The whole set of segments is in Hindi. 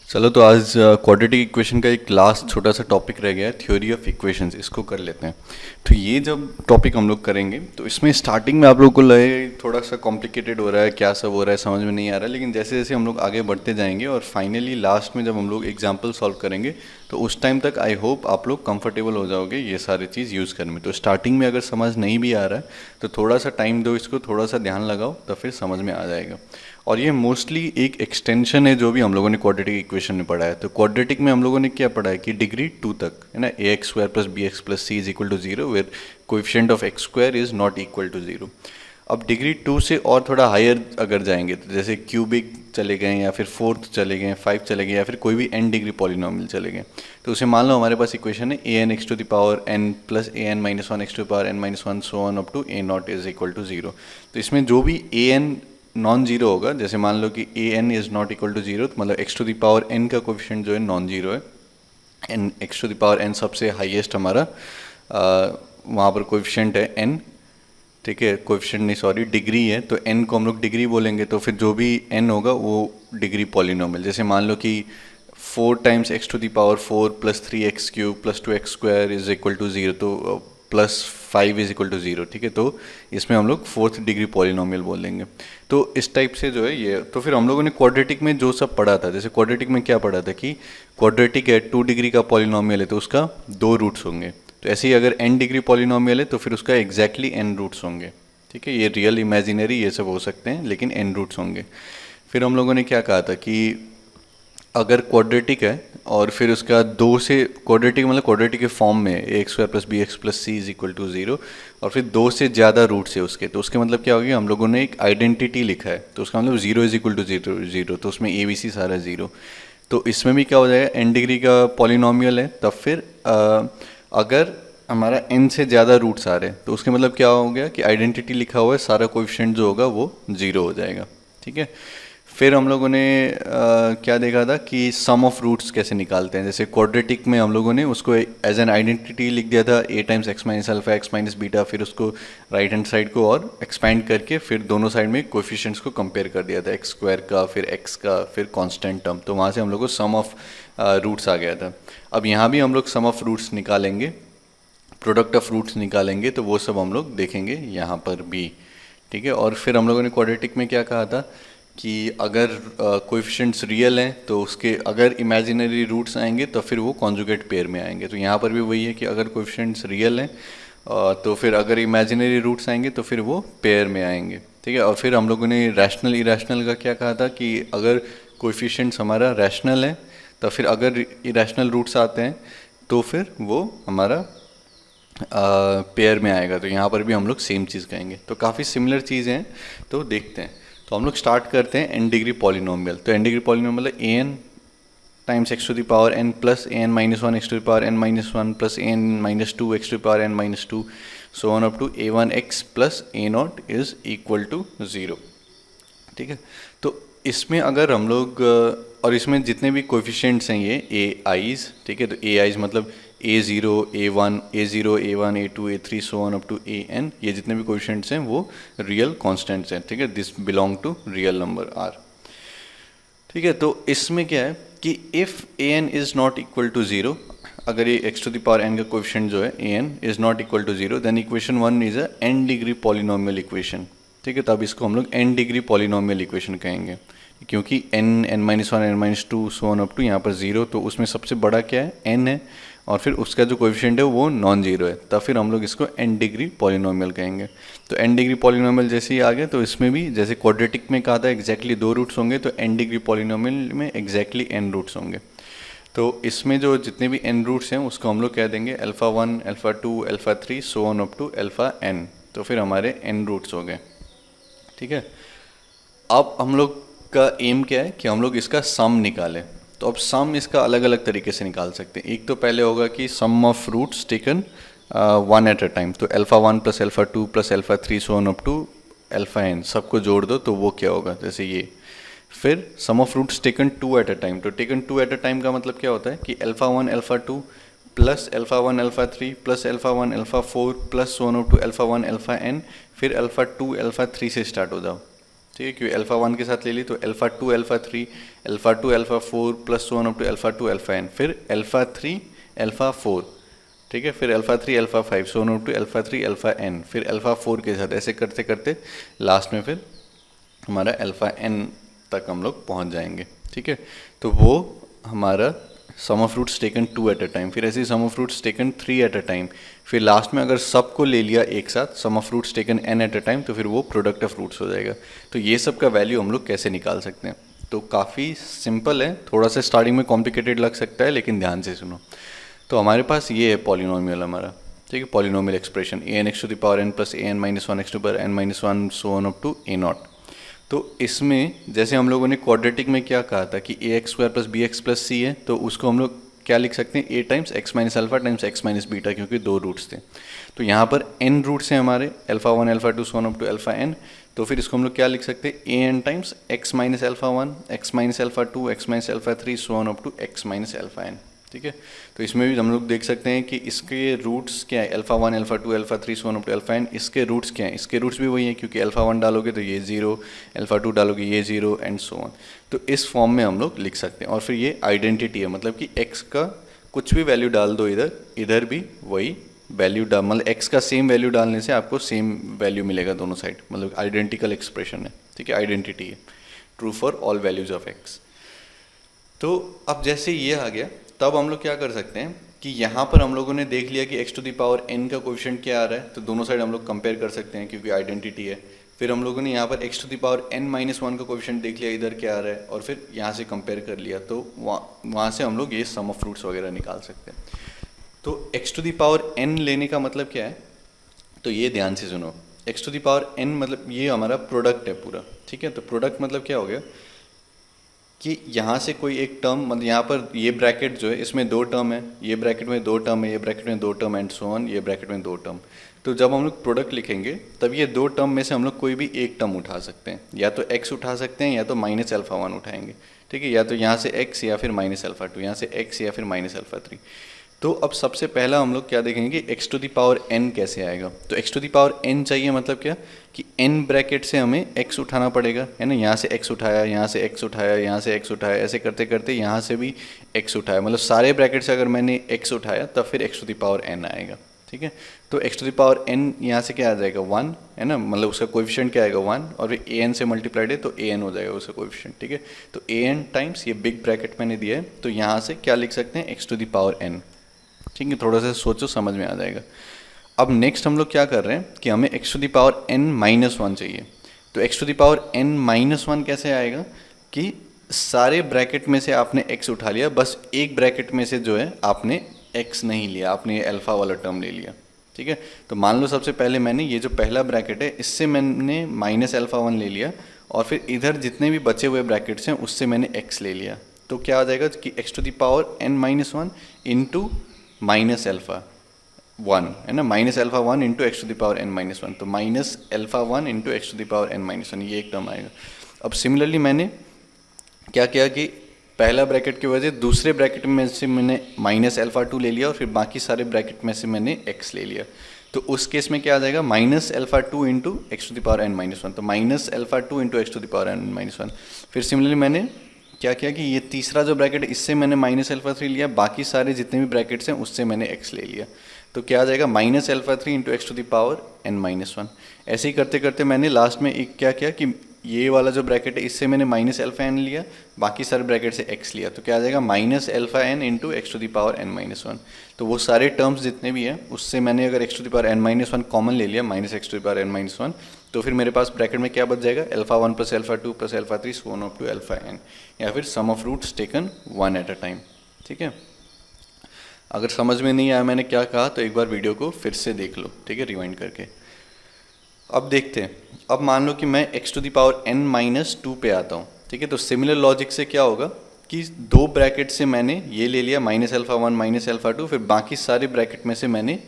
चलो तो आज क्वाड्रेटिक इक्वेशन का एक लास्ट छोटा सा टॉपिक रह गया है, थ्योरी ऑफ इक्वेशंस। इसको कर लेते हैं। तो ये जब टॉपिक हम लोग करेंगे तो इसमें स्टार्टिंग में आप लोग को लगे थोड़ा सा कॉम्प्लिकेटेड हो रहा है, क्या सब हो रहा है समझ में नहीं आ रहा है, लेकिन जैसे जैसे हम लोग आगे बढ़ते जाएंगे और फाइनली लास्ट में जब हम लोग एग्जाम्पल सॉल्व करेंगे तो उस टाइम तक आई होप आप लोग कंफर्टेबल हो जाओगे ये सारी चीज़ यूज़ करने में। तो स्टार्टिंग में अगर समझ नहीं भी आ रहा है तो थोड़ा सा टाइम दो, इसको थोड़ा सा ध्यान लगाओ तो फिर समझ में आ जाएगा। और ये मोस्टली एक एक्सटेंशन है जो भी हम लोगों ने क्वाड्रेटिक इक्वेशन में पढ़ा है। तो क्वाड्रेटिक में हम लोगों ने क्या पढ़ा है कि डिग्री 2 तक है ना, a x square plus b x plus c is equal to zero where coefficient of x square is not equal to zero. अब डिग्री 2 से और थोड़ा हायर अगर जाएंगे तो जैसे क्यूबिक चले गए या फिर फोर्थ चले गए, 5 चले गए या फिर कोई भी n डिग्री पॉलिनोमियल चले गए, तो उसे मान लो हमारे पास इक्वेशन है a n x to the power n plus a n minus one x to the power n minus one so on up to a naught is equal to zero. तो इसमें जो भी ए एन नॉन जीरो होगा, जैसे मान लो कि a n is not equal to zero, तो मतलब x to the power n का कोएफिशिएंट जो है नॉन जीरो है। N x to the power n सबसे हाईएस्ट हमारा वहाँ पर कोएफिशिएंट है एन, ठीक है, कोएफिशिएंट नहीं सॉरी डिग्री है, तो एन को हम लोग डिग्री बोलेंगे। तो फिर जो भी एन होगा वो डिग्री पॉलिनोमियल, जैसे मान लो कि 4 times x to the power 4 plus 3x cube plus 2x square is equal to zero, तो plus 5 is equal to zero, ठीक है। तो इसमें हम लोग 4th डिग्री पॉलिनोमियल बोल देंगे। तो इस टाइप से जो है ये, तो फिर हम लोगों ने क्वाड्रेटिक में जो सब पढ़ा था, जैसे क्वाड्रेटिक में क्या पढ़ा था कि क्वाड्रेटिक है 2 डिग्री का पॉलिनोमियल है तो उसका 2 रूट्स होंगे। तो ऐसे ही अगर n डिग्री पॉलिनोमियल है तो फिर उसका एग्जैक्टली n रूट्स होंगे, ठीक है। ये रियल इमेजिनरी ये सब हो सकते हैं लेकिन n रूट्स होंगे। फिर हम लोगों ने क्या कहा था कि अगर क्वाड्रेटिक है और फिर उसका 2 से क्वाड्रेटिक मतलब क्वाड्रेटिक के फॉर्म में a x square plus b x plus c is equal to zero और फिर 2 से ज़्यादा रूट्स है उसके, तो उसके मतलब क्या हो गया, हम लोगों ने एक आइडेंटिटी लिखा है तो उसका मतलब zero is equal to zero zero, तो उसमें ए बी सी सारा जीरो। तो इसमें भी क्या हो जाएगा, n डिग्री का पॉलिनोमियल है तब फिर अगर हमारा n से ज़्यादा रूट्स आ रहे हैं तो उसके मतलब क्या हो गया कि आइडेंटिटी लिखा हुआ है, सारा कोएफिशिएंट जो होगा वो जीरो हो जाएगा, ठीक है। फिर हम लोगों ने क्या देखा था कि सम ऑफ रूट्स कैसे निकालते हैं। जैसे क्वाड्रेटिक में हम लोगों ने उसको एज एन आइडेंटिटी लिख दिया था a times x minus alpha x minus beta, फिर उसको राइट हैंड साइड को और एक्सपैंड करके फिर दोनों साइड में कोएफिशिएंट्स को कंपेयर कर दिया था, एक्स स्क्वायर का फिर x का फिर कांस्टेंट टर्म, तो वहाँ से हम लोग को सम ऑफ रूट्स आ गया था। अब यहाँ भी हम लोग सम ऑफ रूट्स निकालेंगे, प्रोडक्ट ऑफ रूट्स निकालेंगे, तो वो सब हम लोग देखेंगे यहाँ पर भी, ठीक है। और फिर हम लोगों ने क्वाड्रेटिक में क्या कहा था कि अगर कोएफिशिएंट्स रियल हैं तो उसके अगर इमेजिनरी रूट्स आएंगे तो फिर वो कॉन्जुगेट पेयर में आएंगे। तो यहाँ पर भी वही है कि अगर कोएफिशिएंट्स रियल हैं तो फिर अगर इमेजिनरी रूट्स आएंगे तो फिर वो पेयर में आएंगे, ठीक है। और फिर हम लोगों ने रैशनल इरेशनल का क्या कहा था कि अगर कोएफिशिएंट्स हमारा रैशनल है तो फिर अगर इरेशनल रूट्स आते हैं तो फिर वो हमारा पेयर में आएगा। तो यहाँ पर भी हम लोग सेम चीज़ कहेंगे। तो काफ़ी सिमिलर चीज़ें हैं, तो देखते हैं। तो हम लोग स्टार्ट करते हैं n डिग्री पॉलिनोमियल। तो n डिग्री पॉलिनोमियल है a n times x to the power n plus a n minus one x to the power n minus one plus a n minus two x to the power n minus two so on up to a1x plus a not is equal to zero, ठीक है। तो इसमें अगर हम लोग और इसमें जितने भी कोएफिशिएंट्स हैं ये ए आईज, ठीक है। तो ए आईज मतलब a0 a1 a0 a1 a2 a3 so on up to an, ये जितने भी कोएफिशिएंट्स हैं वो रियल कांस्टेंट्स हैं, ठीक है। This belong to real number r, ठीक है। तो इसमें क्या है कि if an is not equal to zero, अगर ये x to the power n का कोएफिशिएंट जो है an is not equal to zero, then equation 1 is a n degree polynomial equation, ठीक है। तब इसको हम लोग n डिग्री पॉलिनोमियल इक्वेशन कहेंगे, क्योंकि n n minus one n minus two so on up to यहाँ पर ज़ीरो, तो उसमें सबसे बड़ा क्या है n है और फिर उसका जो कोएफिशिएंट है वो नॉन जीरो है, तब फिर हम लोग इसको n डिग्री पॉलिनोमियल कहेंगे। तो n डिग्री पॉलिनोमियल जैसे ही आ गया तो इसमें भी जैसे क्वाड्रेटिक में कहा था एग्जैक्टली 2 रूट्स होंगे, तो n डिग्री पॉलिनोमियल में एग्जैक्टली n रूट्स होंगे। तो इसमें जो जितने भी n रूट्स हैं उसको हम लोग कह देंगे alpha 1 alpha 2 alpha 3 so on up to alpha n, तो फिर हमारे n रूट्स हो गए, ठीक है। अब हम लोग का एम क्या है कि हम लोग इसका सम निकालें। तो अब सम इसका अलग अलग तरीके से निकाल सकते हैं। एक तो पहले होगा कि सम of roots taken one at a time, तो alpha 1 plus alpha 2 plus alpha 3 so on up to alpha n, सबको जोड़ दो तो वो क्या होगा, जैसे ये। फिर सम of roots taken 2 at a time, तो टेकन 2 एट अ टाइम का मतलब क्या होता है कि alpha 1 alpha 2 plus alpha 1 alpha 3 plus alpha 1 alpha 4 plus so on up to alpha 1 alpha n, फिर अल्फ़ा 2 अल्फ़ा 3 से स्टार्ट हो जाओ, ठीक है, क्योंकि अल्फा 1 के साथ ले ली तो alpha 2 alpha 3 alpha 2 alpha 4 plus so on up to alpha 2 alpha n, फिर अल्फा 3 अल्फा 4, ठीक है, फिर alpha 3 alpha 5 so on up to alpha 3 alpha n, फिर अल्फा 4 के साथ, ऐसे करते करते लास्ट में फिर हमारा अल्फा n तक हम लोग पहुंच जाएंगे। ठीक है, तो वो हमारा sum of roots taken 2 at a time, फिर ऐसे ही sum of roots taken 3 at a time, फिर लास्ट में अगर सबको ले लिया एक साथ sum of roots taken n at a time, तो फिर वो प्रोडक्ट ऑफ रूट्स हो जाएगा। तो ये सब का वैल्यू हम लोग कैसे निकाल सकते हैं, तो काफ़ी सिंपल है, थोड़ा सा स्टार्टिंग में कॉम्प्लिकेटेड लग सकता है लेकिन ध्यान से सुनो। तो हमारे पास ये है पॉलिनोमियल हमारा, ठीक है, polynomial expression an x to the power n plus an minus 1 x to power n minus 1 so on up to a not. तो इसमें जैसे हम लोगों ने क्वाड्रेटिक में क्या कहा था कि ax square plus b x plus c है, तो उसको हम लोग क्या लिख सकते हैं, a times x minus alpha times x minus beta, क्योंकि 2 रूट्स थे। तो यहाँ पर n रूट्स हैं हमारे, alpha 1 alpha 2 so on up to alpha n, तो फिर इसको हम लोग क्या लिख सकते हैं, an times x minus alpha 1 x minus alpha 2 x minus alpha 3 so on up to x minus alpha n। ठीक है, तो इसमें भी हम लोग देख सकते हैं कि इसके रूट्स क्या है, alpha 1 alpha 2 alpha 3 so on up to alpha n, इसके रूट्स क्या हैं, इसके रूट्स भी वही हैं, क्योंकि अल्फा 1 डालोगे तो ये 0, अल्फा 2 डालोगे ये 0 एंड सो ऑन। तो इस फॉर्म में हम लोग लिख सकते हैं, और फिर ये आइडेंटिटी है, मतलब कि x का कुछ भी वैल्यू डाल दो इधर, इधर भी वही वैल्यू डाल, मतलब x का सेम वैल्यू डालने से आपको सेम वैल्यू मिलेगा दोनों साइड, मतलब आइडेंटिकल एक्सप्रेशन है। ठीक है, आइडेंटिटी है, true for all values of x। तो अब जैसे ये आ गया, तब हम लोग क्या कर सकते हैं कि यहाँ पर हम लोगों ने देख लिया कि x to the power n का कोएफिशिएंट क्या आ रहा है, तो दोनों साइड हम लोग कंपेयर कर सकते हैं क्योंकि आइडेंटिटी है। फिर हम लोगों ने यहाँ पर x to the power n minus 1 का कोएफिशिएंट देख लिया, इधर क्या आ रहा है, और फिर यहाँ से कंपेयर कर लिया, तो वहाँ से हम लोग ये सम ऑफ रूट्स वगैरह निकाल सकते हैं। तो x to the power n लेने का मतलब क्या है, तो ये ध्यान से सुनो, x to the power n मतलब ये हमारा प्रोडक्ट है पूरा। ठीक है, तो प्रोडक्ट मतलब क्या हो गया कि यहाँ से कोई एक टर्म, मतलब यहाँ पर ये ब्रैकेट जो है इसमें 2 टर्म है, ये ब्रैकेट में 2 टर्म है, ये ब्रैकेट में 2 टर्म एंड सो ऑन, ये ब्रैकेट में 2 टर्म। तो जब हम लोग प्रोडक्ट लिखेंगे तब ये 2 टर्म में से हम लोग कोई भी एक टर्म उठा सकते हैं, या तो x उठा सकते हैं या तो माइनस अल्फा 1 उठाएंगे। ठीक है, या तो यहाँ से x या फिर माइनस अल्फा 2, यहाँ से x या फिर माइनस अल्फा 3। तो अब सबसे पहला हम लोग क्या देखेंगे कि x to the power n कैसे आएगा। तो x to the power n चाहिए, मतलब क्या कि n ब्रैकेट से हमें x उठाना पड़ेगा, है ना, यहाँ से x उठाया, यहाँ से x उठाया, यहाँ से x उठाया, ऐसे करते करते यहाँ से भी x उठाया, मतलब सारे ब्रैकेट से अगर मैंने x उठाया तब फिर x to the power n आएगा। ठीक है, तो x to the power n यहाँ से क्या आ जाएगा 1, है ना, मतलब उसका कोएफिशिएंट क्या आएगा 1, और फिर an से मल्टीप्लाइड है तो an हो जाएगा उसका कोएफिशिएंट। ठीक है, तो an टाइम्स ये बिग ब्रैकेट मैंने दिया है, तो यहाँ से क्या लिख सकते हैं x to the power n। ठीक है, थोड़ा सा सोचो, समझ में आ जाएगा। अब नेक्स्ट हम लोग क्या कर रहे हैं कि हमें x to the power n minus 1 चाहिए। तो x to the power n minus 1 कैसे आएगा कि सारे ब्रैकेट में से आपने x उठा लिया, बस एक ब्रैकेट में से जो है आपने x नहीं लिया, आपने अल्फा वाला टर्म ले लिया। ठीक है, तो मान लो सबसे पहले मैंने ये जो पहला ब्रैकेट है इससे मैंने माइनस अल्फा 1 ले लिया, और फिर इधर जितने भी बचे हुए ब्रैकेट्स हैं उससे मैंने x ले लिया। तो क्या आ जाएगा कि x to the power n minus 1 into minus alpha 1, है ना, minus alpha 1 into x to the power n minus 1, तो minus alpha 1 into x to the power n minus 1, ये एक टर्म आएगा। अब सिमिलरली मैंने क्या किया कि पहला ब्रैकेट की वजह दूसरे ब्रैकेट में से मैंने माइनस अल्फा 2 ले लिया, और फिर बाकी सारे ब्रैकेट में से मैंने x ले लिया। तो उस केस में क्या आ जाएगा, minus alpha 2 into x to the power n minus 1, तो minus alpha 2 into x to the power n minus 1। फिर सिमिलरली मैंने क्या किया कि ये तीसरा जो ब्रैकेट है इससे मैंने माइनस अल्फा 3 लिया, बाकी सारे जितने भी ब्रैकेट्स हैं उससे मैंने x ले लिया। तो क्या आ जाएगा minus alpha 3 into x to the power n minus 1। ऐसे ही करते करते मैंने लास्ट में एक क्या किया कि ये वाला जो ब्रैकेट है इससे मैंने माइनस अल्फा n लिया, बाकी सारे ब्रैकेट से x लिया, तो क्या आ जाएगा minus alpha n into x to the power n minus 1। तो वो सारे टर्म्स जितने भी हैं उससे मैंने अगर x to the power n minus 1 common ले लिया, minus x to the power n minus 1, तो फिर मेरे पास ब्रैकेट में क्या बच जाएगा, alpha 1 plus alpha 2 plus alpha 3 so on up to alpha n, या फिर सम of roots taken 1 at a time. ठीक है, अगर समझ में नहीं आया मैंने क्या कहा तो एक बार वीडियो को फिर से देख लो, ठीक है, रिवाइंड करके। अब देखते हैं, अब मान लो कि मैं x to the power n minus 2 पे आता हूँ। ठीक है, तो सिमिलर लॉजिक से क्या होगा कि 2 ब्रैकेट से मैंने ये ले लिया माइनस अल्फा 1 माइनस अल्फा 2, फिर बाकी सारे ब्रैकेट में से मैंने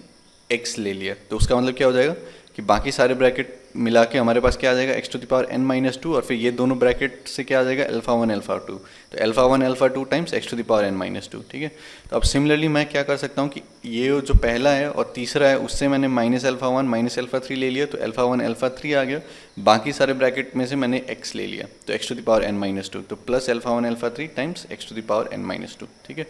x ले लिया, तो उसका मतलब क्या हो जाएगा कि बाकी सारे ब्रैकेट मिला के हमारे पास क्या आ जाएगा x to the power n minus two, और फिर ये दोनों ब्रैकेट से क्या आ जाएगा अल्फा वन अल्फा टू, तो alpha one alpha two times x to the power n minus two. ठीक है, तो अब सिमिलरली मैं क्या कर सकता हूँ कि ये जो पहला है और तीसरा है उससे मैंने minus alpha one minus alpha three ले लिया, तो अल्फा वन अल्फा थ्री आ गया, बाकी सारे ब्रैकेट में से मैंने एक्स ले लिया, तो x to the power n minus two, तो plus alpha one alpha three times x to the power n minus two. ठीक है,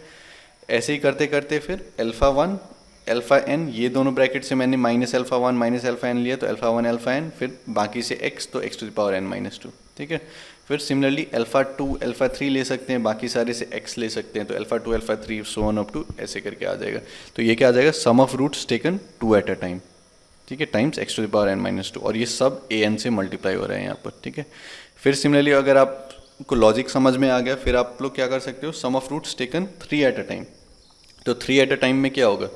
ऐसे ही करते करते फिर अल्फा वन अल्फा एन, ये दोनों ब्रैकेट से मैंने minus alpha one minus alpha n लिया, तो अल्फा वन अल्फा एन, फिर बाकी से एक्स, तो x to the power n minus two. ठीक है, फिर similarly alpha two alpha three ले सकते हैं, बाकी सारे से एक्स ले सकते हैं, तो alpha two alpha three so on up to ऐसे करके आ जाएगा। तो ये क्या आ जाएगा सम of roots taken two at a time, ठीक है, times x to the power n minus two, और ये सब ए एन से मल्टीप्लाई हो रहा है यहाँ पर। ठीक है, फिर सिमिलरली अगर आपको लॉजिक समझ में आ गया, फिर आप लोग क्या कर सकते हो सम of roots taken three at a time. तो थ्री एट अ टाइम में क्या होगा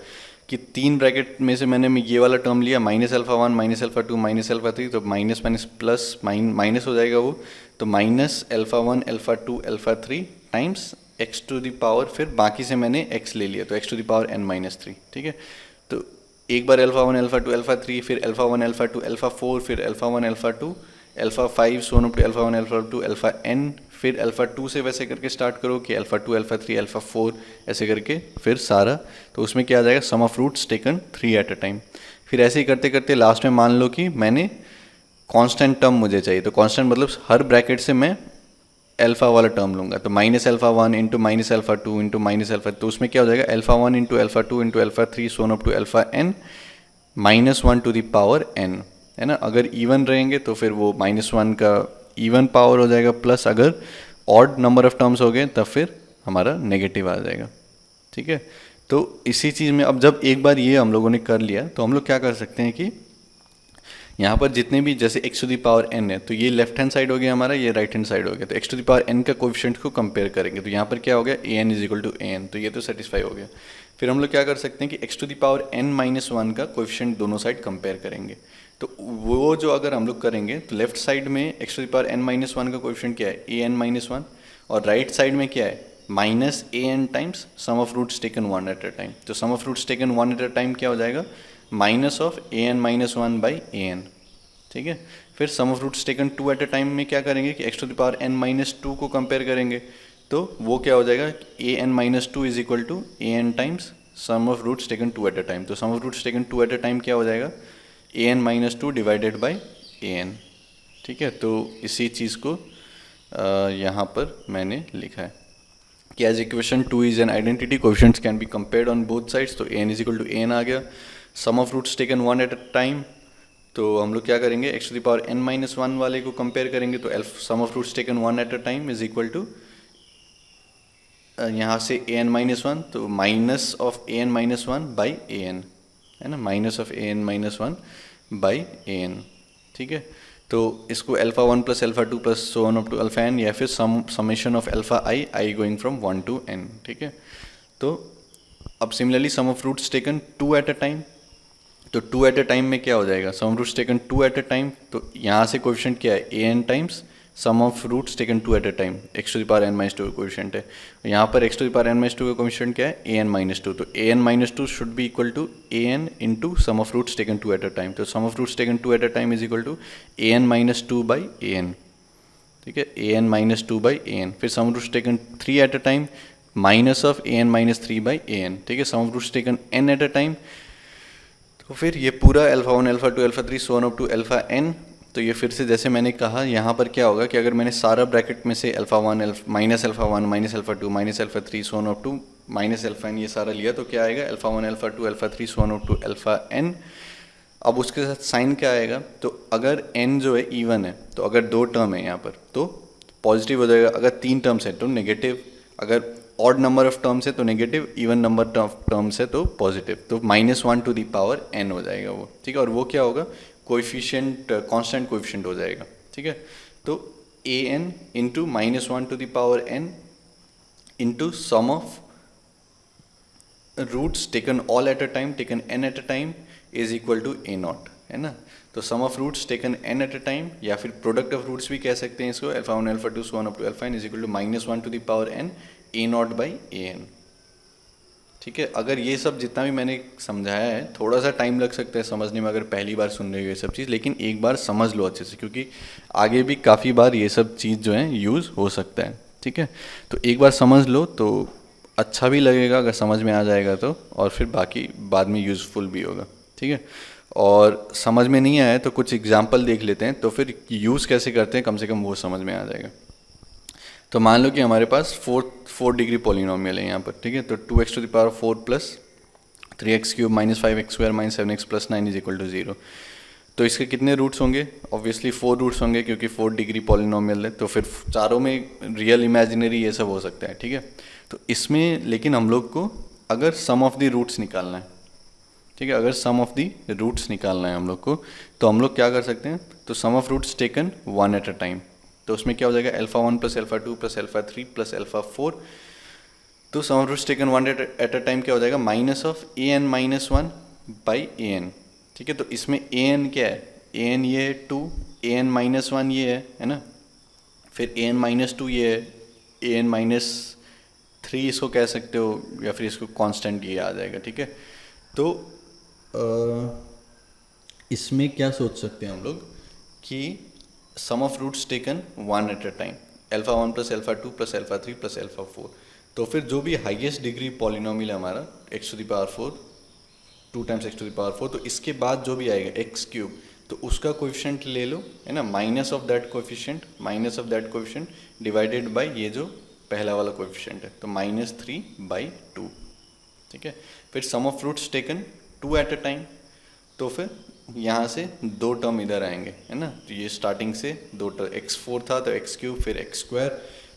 कि तीन ब्रैकेट में से मैंने ये वाला टर्म लिया minus alpha one minus alpha two minus alpha three, तो माइनस माइनस प्लस माइनस हो जाएगा वो, तो minus alpha one alpha two alpha three times x to the power, फिर बाकी से मैंने एक्स ले लिया, तो x to the power n minus three. ठीक है, तो एक बार alpha one alpha two alpha three, फिर alpha one alpha two alpha four, फिर alpha one alpha two alpha five, so on up to alpha one alpha two alpha n, फिर अल्फा टू से वैसे करके स्टार्ट करो कि alpha two alpha three alpha four ऐसे करके फिर सारा, तो उसमें क्या आ जाएगा सम of roots taken three at a time. फिर ऐसे ही करते करते लास्ट में मान लो कि मैंने कांस्टेंट टर्म मुझे चाहिए, तो कांस्टेंट मतलब हर ब्रैकेट से मैं अल्फा वाला टर्म लूंगा, तो minus alpha one into minus alpha two into minus alpha, तो उसमें क्या हो जाएगा alpha one into alpha two into alpha three so on up to alpha n minus one to the power n, है ना। अगर इवन रहेंगे तो फिर वो माइनस वन का इवन पावर हो जाएगा, प्लस अगर ऑड नंबर ऑफ टर्म्स हो गए तब फिर हमारा नेगेटिव आ जाएगा। ठीक है, तो इसी चीज़ में अब जब एक बार ये हम लोगों ने कर लिया, तो हम लोग क्या कर सकते हैं कि यहाँ पर जितने भी जैसे x to the power n है, तो ये लेफ्ट हैंड साइड हो गया हमारा, ये राइट हैंड साइड हो गया, तो x to the power n का कोएफिशिएंट को कंपेयर करेंगे, तो यहाँ पर क्या हो गया a n is equal to a n, तो ये तो सेटिस्फाई हो गया। फिर हम लोग क्या कर सकते हैं कि x to the power n minus one का कोएफिशिएंट दोनों साइड कंपेयर करेंगे, तो वो जो अगर हम लोग करेंगे तो लेफ्ट साइड में x to the power n minus one का कोएफिशिएंट क्या है ए एन माइनस वन, और राइट साइड में क्या है minus a n times sum of roots taken one at a time, तो सम of roots taken one at a time क्या हो जाएगा minus of a n minus one by a n. ठीक है, फिर सम of roots taken two at a time में क्या करेंगे कि x to the power n minus two को कंपेयर करेंगे, तो वो क्या हो जाएगा a n minus two is equal to a n times sum of roots taken two at a time, तो सम of roots taken two at a time क्या हो जाएगा a n minus two divided by a n. ठीक है, तो इसी चीज़ को यहाँ पर मैंने लिखा है कि as equation two is an identity coefficients can be compared on both sides, तो a n is equal to a n आ गया। सम of roots taken one at a time, तो हम लोग क्या करेंगे x to the power n minus one वाले को कंपेयर करेंगे, तो सम of roots taken one at a time is equal to यहाँ से ए एन माइनस वन, तो minus of a n minus one by a n, है ना, minus of a n minus one by a n. ठीक है, तो इसको alpha one plus alpha two plus so on up to alpha n, या फिर summation of alpha i going from one to n. ठीक है, तो अब similarly sum of roots taken two at a time, तो टू एट अ टाइम में क्या हो जाएगा सम of roots taken two at a time, तो यहाँ से कोएफिशिएंट क्या है a n times sum of roots taken two at a time, x to the power n minus two का कोएफिशिएंट है, यहाँ पर x to the power n minus two का कोएफिशिएंट क्या है ए एन माइनस टू, तो a n minus two should be equal to a n into sum of roots taken two at a time, तो सम of roots taken two at a time is equal to a n minus two by a n. ठीक है, a n minus two by a n, फिर सम of roots taken three at a time minus of a n minus three by a n. ठीक है, sum of roots taken n at a time, तो फिर ये पूरा alpha one alpha two alpha three so on up to alpha N, तो ये फिर से जैसे मैंने कहा यहाँ पर क्या होगा कि अगर मैंने सारा ब्रैकेट में से alpha one minus alpha two minus alpha three so on up to minus alpha n ये सारा लिया, तो क्या आएगा alpha one alpha two alpha three so on up to alpha n. अब उसके साथ साइन क्या आएगा, तो अगर एन जो है इवन है, तो अगर दो टर्म है यहाँ पर तो पॉजिटिव हो जाएगा, अगर तीन टर्म्स है तो नेगेटिव, अगर ऑड नंबर ऑफ टर्म्स है तो negative, even number of terms है तो पॉजिटिव, तो minus one to the power n हो जाएगा वो। ठीक है, और वो क्या होगा कोएफिशिएंट कांस्टेंट कोएफिशिएंट हो जाएगा। ठीक है, तो a n into minus one to the power n into sum of roots taken all at a time taken n at a time is equal to a naught, है ना। तो सम of roots taken n at a time, या फिर प्रोडक्ट ऑफ रूट्स भी कह सकते हैं इसको, alpha one alpha two so on up to alpha n is equal to minus one to the power n a not by a n. ठीक है, अगर ये सब जितना भी मैंने समझाया है, थोड़ा सा टाइम लग सकता है समझने में अगर पहली बार सुन रहे हो ये सब चीज़, लेकिन एक बार समझ लो अच्छे से, क्योंकि आगे भी काफ़ी बार ये सब चीज़ जो है यूज़ हो सकता है। ठीक है, तो एक बार समझ लो तो अच्छा भी लगेगा अगर समझ में आ जाएगा तो, और फिर बाकी बाद में यूज़फुल भी होगा। ठीक है, और समझ में नहीं आया तो कुछ एग्जाम्पल देख लेते हैं, तो फिर यूज़ कैसे करते हैं कम से कम वो समझ में आ जाएगा। तो मान लो कि हमारे पास फोर डिग्री पॉलिनोमियल है यहाँ पर। ठीक है, तो 2x⁴ plus 3x³ minus 5x² minus 7x plus 9 is equal to 0। तो इसके कितने रूट्स होंगे? ऑब्वियसली 4 रूट्स होंगे, क्योंकि 4 डिग्री पॉलिनोमियल है, तो फिर चारों में रियल इमेजिनरी ये सब हो सकता है। ठीक है, तो इसमें लेकिन हम लोग को अगर सम ऑफ द रूट्स निकालना है, ठीक है, अगर सम ऑफ द रूट्स निकालना है हम लोग को, तो हम लोग क्या कर सकते हैं, तो सम of roots taken one at a time. तो उसमें क्या हो जाएगा, α1 प्लस α2 प्लस α3 प्लस α4। तो सम of roots taken one at a time क्या हो जाएगा, minus of an-1 by an। ठीक है, तो इसमें an क्या है, an ये है 2, an-1 ये है ना, फिर an-2 ये है, an-3 इसको कह सकते हो, या फिर इसको कांस्टेंट ये आ जाएगा। ठीक है, तो इसमें क्या सोच सकते हैं हम लोग कि सम of roots taken one at a time, α1 plus α2 plus α3 plus α4। तो फिर जो भी हाईएस्ट डिग्री पॉलिनोमियल है हमारा x⁴, 2 टाइम्स x⁴, तो इसके बाद जो भी आएगा x³, तो उसका कोएफिशिएंट ले लो, है ना, minus of that coefficient divided by ये जो पहला वाला कोएफिशिएंट है, तो -3/2। ठीक है, फिर सम of roots taken 2 at a time, तो फिर यहाँ से 2 टर्म इधर आएंगे, है ना, तो ये स्टार्टिंग से 2 टर्म, x4 था तो x³, फिर x²,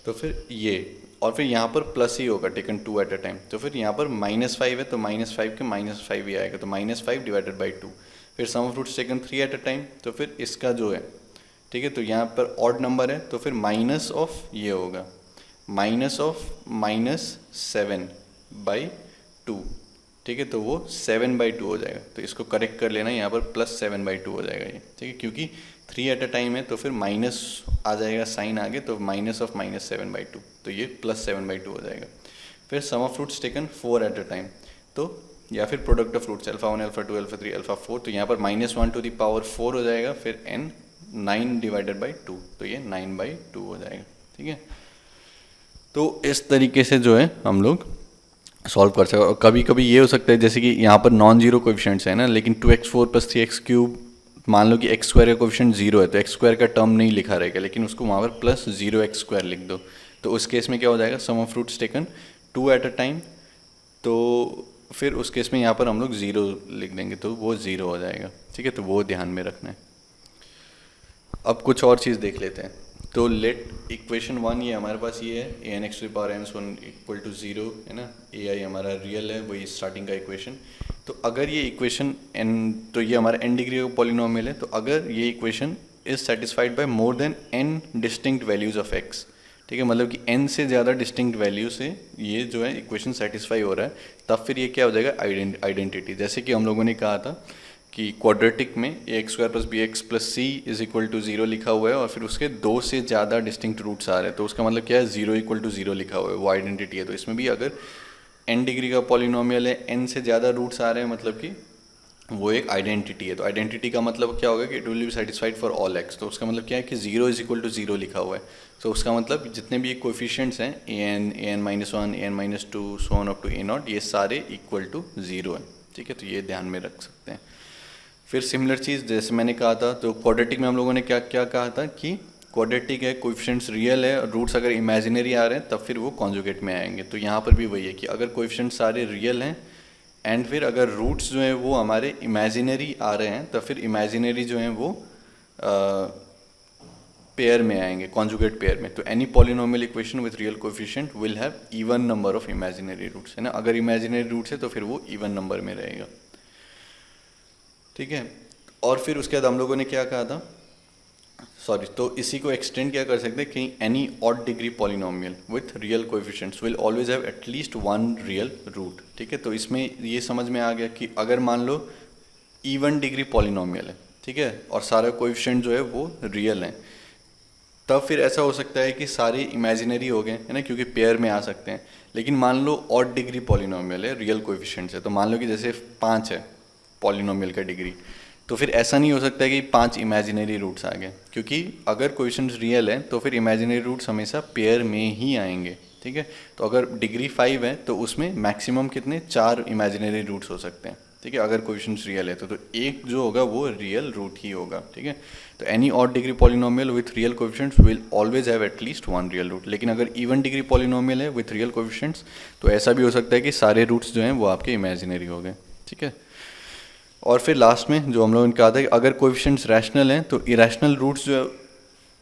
तो फिर ये, और फिर यहाँ पर प्लस ही होगा टेकन 2 एट अ टाइम, तो फिर यहाँ पर -5 है, तो -5 के -5 ही आएगा, तो -5 डिवाइडेड बाई 2। फिर सम of roots taken 3 at a time, तो फिर इसका जो है, ठीक है, तो यहाँ पर ऑड नंबर है, तो फिर माइनस ऑफ ये होगा, माइनस ऑफ -7/2। ठीक है, तो वो 7/2 हो जाएगा, तो इसको करेक्ट कर लेना, यहाँ पर +7/2 हो जाएगा ये। ठीक है, क्योंकि 3 एट अ टाइम है, तो फिर माइनस आ जाएगा साइन आगे, तो माइनस ऑफ -7/2, तो ये +7/2 हो जाएगा। फिर सम of fruits taken 4 at a time, तो या फिर प्रोडक्ट ऑफ फ्रूट्स α1 α2 α3 α4, तो यहाँ पर -1 टू द पावर 4 हो जाएगा, फिर n 9 डिवाइडेड बाई 2, तो ये 9/2 हो जाएगा। ठीक है, तो इस तरीके से जो है हम लोग सॉल्व कर सकते हैं। और कभी कभी ये हो सकता है जैसे कि यहाँ पर नॉन जीरो कोएफिशिएंट्स है ना, लेकिन 2x4 प्लस 3x³ मान लो कि x² का कोएफिशिएंट 0 है, तो x² का टर्म नहीं लिखा रहेगा, लेकिन उसको वहाँ पर प्लस 0x² लिख दो, तो उस केस में क्या हो जाएगा, सम of fruits taken 2 at a time, तो फिर उस केस में यहाँ पर हम लोग 0 लिख देंगे, तो वो 0 हो जाएगा। ठीक है, तो वो ध्यान में रखना है। अब कुछ और चीज़ देख लेते हैं। तो लेट इक्वेशन 1 ये हमारे पास ये है, an(x⁴n(1 = 0), है ना, ai हमारा रियल है, वही स्टार्टिंग का इक्वेशन। तो अगर ये इक्वेशन n, तो ये हमारा n डिग्री का पॉलिनोमियल है, तो अगर ये equation is satisfied by more than n distinct values of x, ठीक है, मतलब कि n से ज़्यादा डिस्टिंक्ट वैल्यू से ये जो है इक्वेशन सेटिस्फाई हो रहा है, तब फिर ये क्या हो जाएगा, आइडेंटिटी। जैसे कि हम लोगों ने कहा था कि क्वाड्रेटिक में ax² + bx + c = 0 लिखा हुआ है, और फिर उसके 2 से ज़्यादा डिस्टिंक्ट रूट्स आ रहे हैं, तो उसका मतलब क्या है, 0 = 0 लिखा हुआ है, वो आइडेंटिटी है। तो इसमें भी अगर n डिग्री का पॉलिनोमियल है, n से ज़्यादा रूट्स आ रहे हैं, मतलब कि वो एक आइडेंटिटी है। तो आइडेंटिटी का मतलब क्या होगा कि it will be satisfied for all x। तो उसका मतलब क्या है कि 0 = 0 लिखा हुआ है, तो उसका मतलब जितने भी कोएफिशिएंट्स हैं an-1 an-2 so on up to a0, ये सारे = 0 है। ठीक है, तो ये ध्यान में रख सकते हैं। फिर सिमिलर चीज़ जैसे मैंने कहा था, तो क्वाड्रेटिक में हम लोगों ने क्या क्या कहा था कि क्वाड्रेटिक है, कोएफिशिएंट्स रियल है, और रूट्स अगर इमेजिनरी आ रहे हैं तब फिर वो कॉन्जुगेट में आएंगे। तो यहाँ पर भी वही है कि अगर कोएफिशिएंट्स सारे रियल हैं एंड फिर अगर रूट्स जो हैं वो हमारे इमेजिनरी आ रहे हैं, तो फिर इमेजिनरी जो हैं वो पेयर में आएंगे, कॉन्जुगेट पेयर में। तो any polynomial equation with real coefficient will have even number of imaginary roots, है ना, अगर इमेजिनरी रूट्स है तो फिर वो इवन नंबर में रहेगा। ठीक है, और फिर उसके बाद हम लोगों ने क्या कहा था, सॉरी, तो इसी को एक्सटेंड क्या कर सकते हैं कि any odd degree polynomial with real coefficients will always have at least one real root. ठीक है, तो इसमें ये समझ में आ गया कि अगर मान लो इवन डिग्री पॉलिनोमियल है, ठीक है, और सारा कोएफिशिएंट जो है वो रियल है, तब फिर ऐसा हो सकता है कि सारे इमेजिनरी हो गए है ना, क्योंकि पेयर में आ सकते हैं। लेकिन मान लो ऑड डिग्री पॉलिनोमियल है, रियल कोएफिशिएंट्स है, तो मान लो कि जैसे 5 है पॉलिनोमियल का डिग्री, तो फिर ऐसा नहीं हो सकता है कि 5 इमेजिनरी रूट्स आ गए, क्योंकि अगर कोएफिशिएंट्स रियल है तो फिर इमेजिनरी रूट्स हमेशा पेयर में ही आएंगे। ठीक है, तो अगर डिग्री 5 है तो उसमें मैक्सिमम कितने 4 इमेजिनरी रूट्स हो सकते हैं। ठीक है, अगर कोएफिशिएंट्स रियल है तो एक जो होगा वो रियल रूट ही होगा। ठीक है, तो any odd degree polynomial with real coefficients will always have at least one real root. लेकिन अगर इवन डिग्री पॉलिनोमियल है विथ रियल कोएफिशिएंट्स तो ऐसा भी हो सकता है कि सारे रूट्स जो हैं वो आपके इमेजिनरी हो गए। ठीक है, और फिर लास्ट में जो हम लोगों ने कहा था कि अगर कोएफिशिएंट्स रैशनल हैं तो इरेशनल रूट्स जो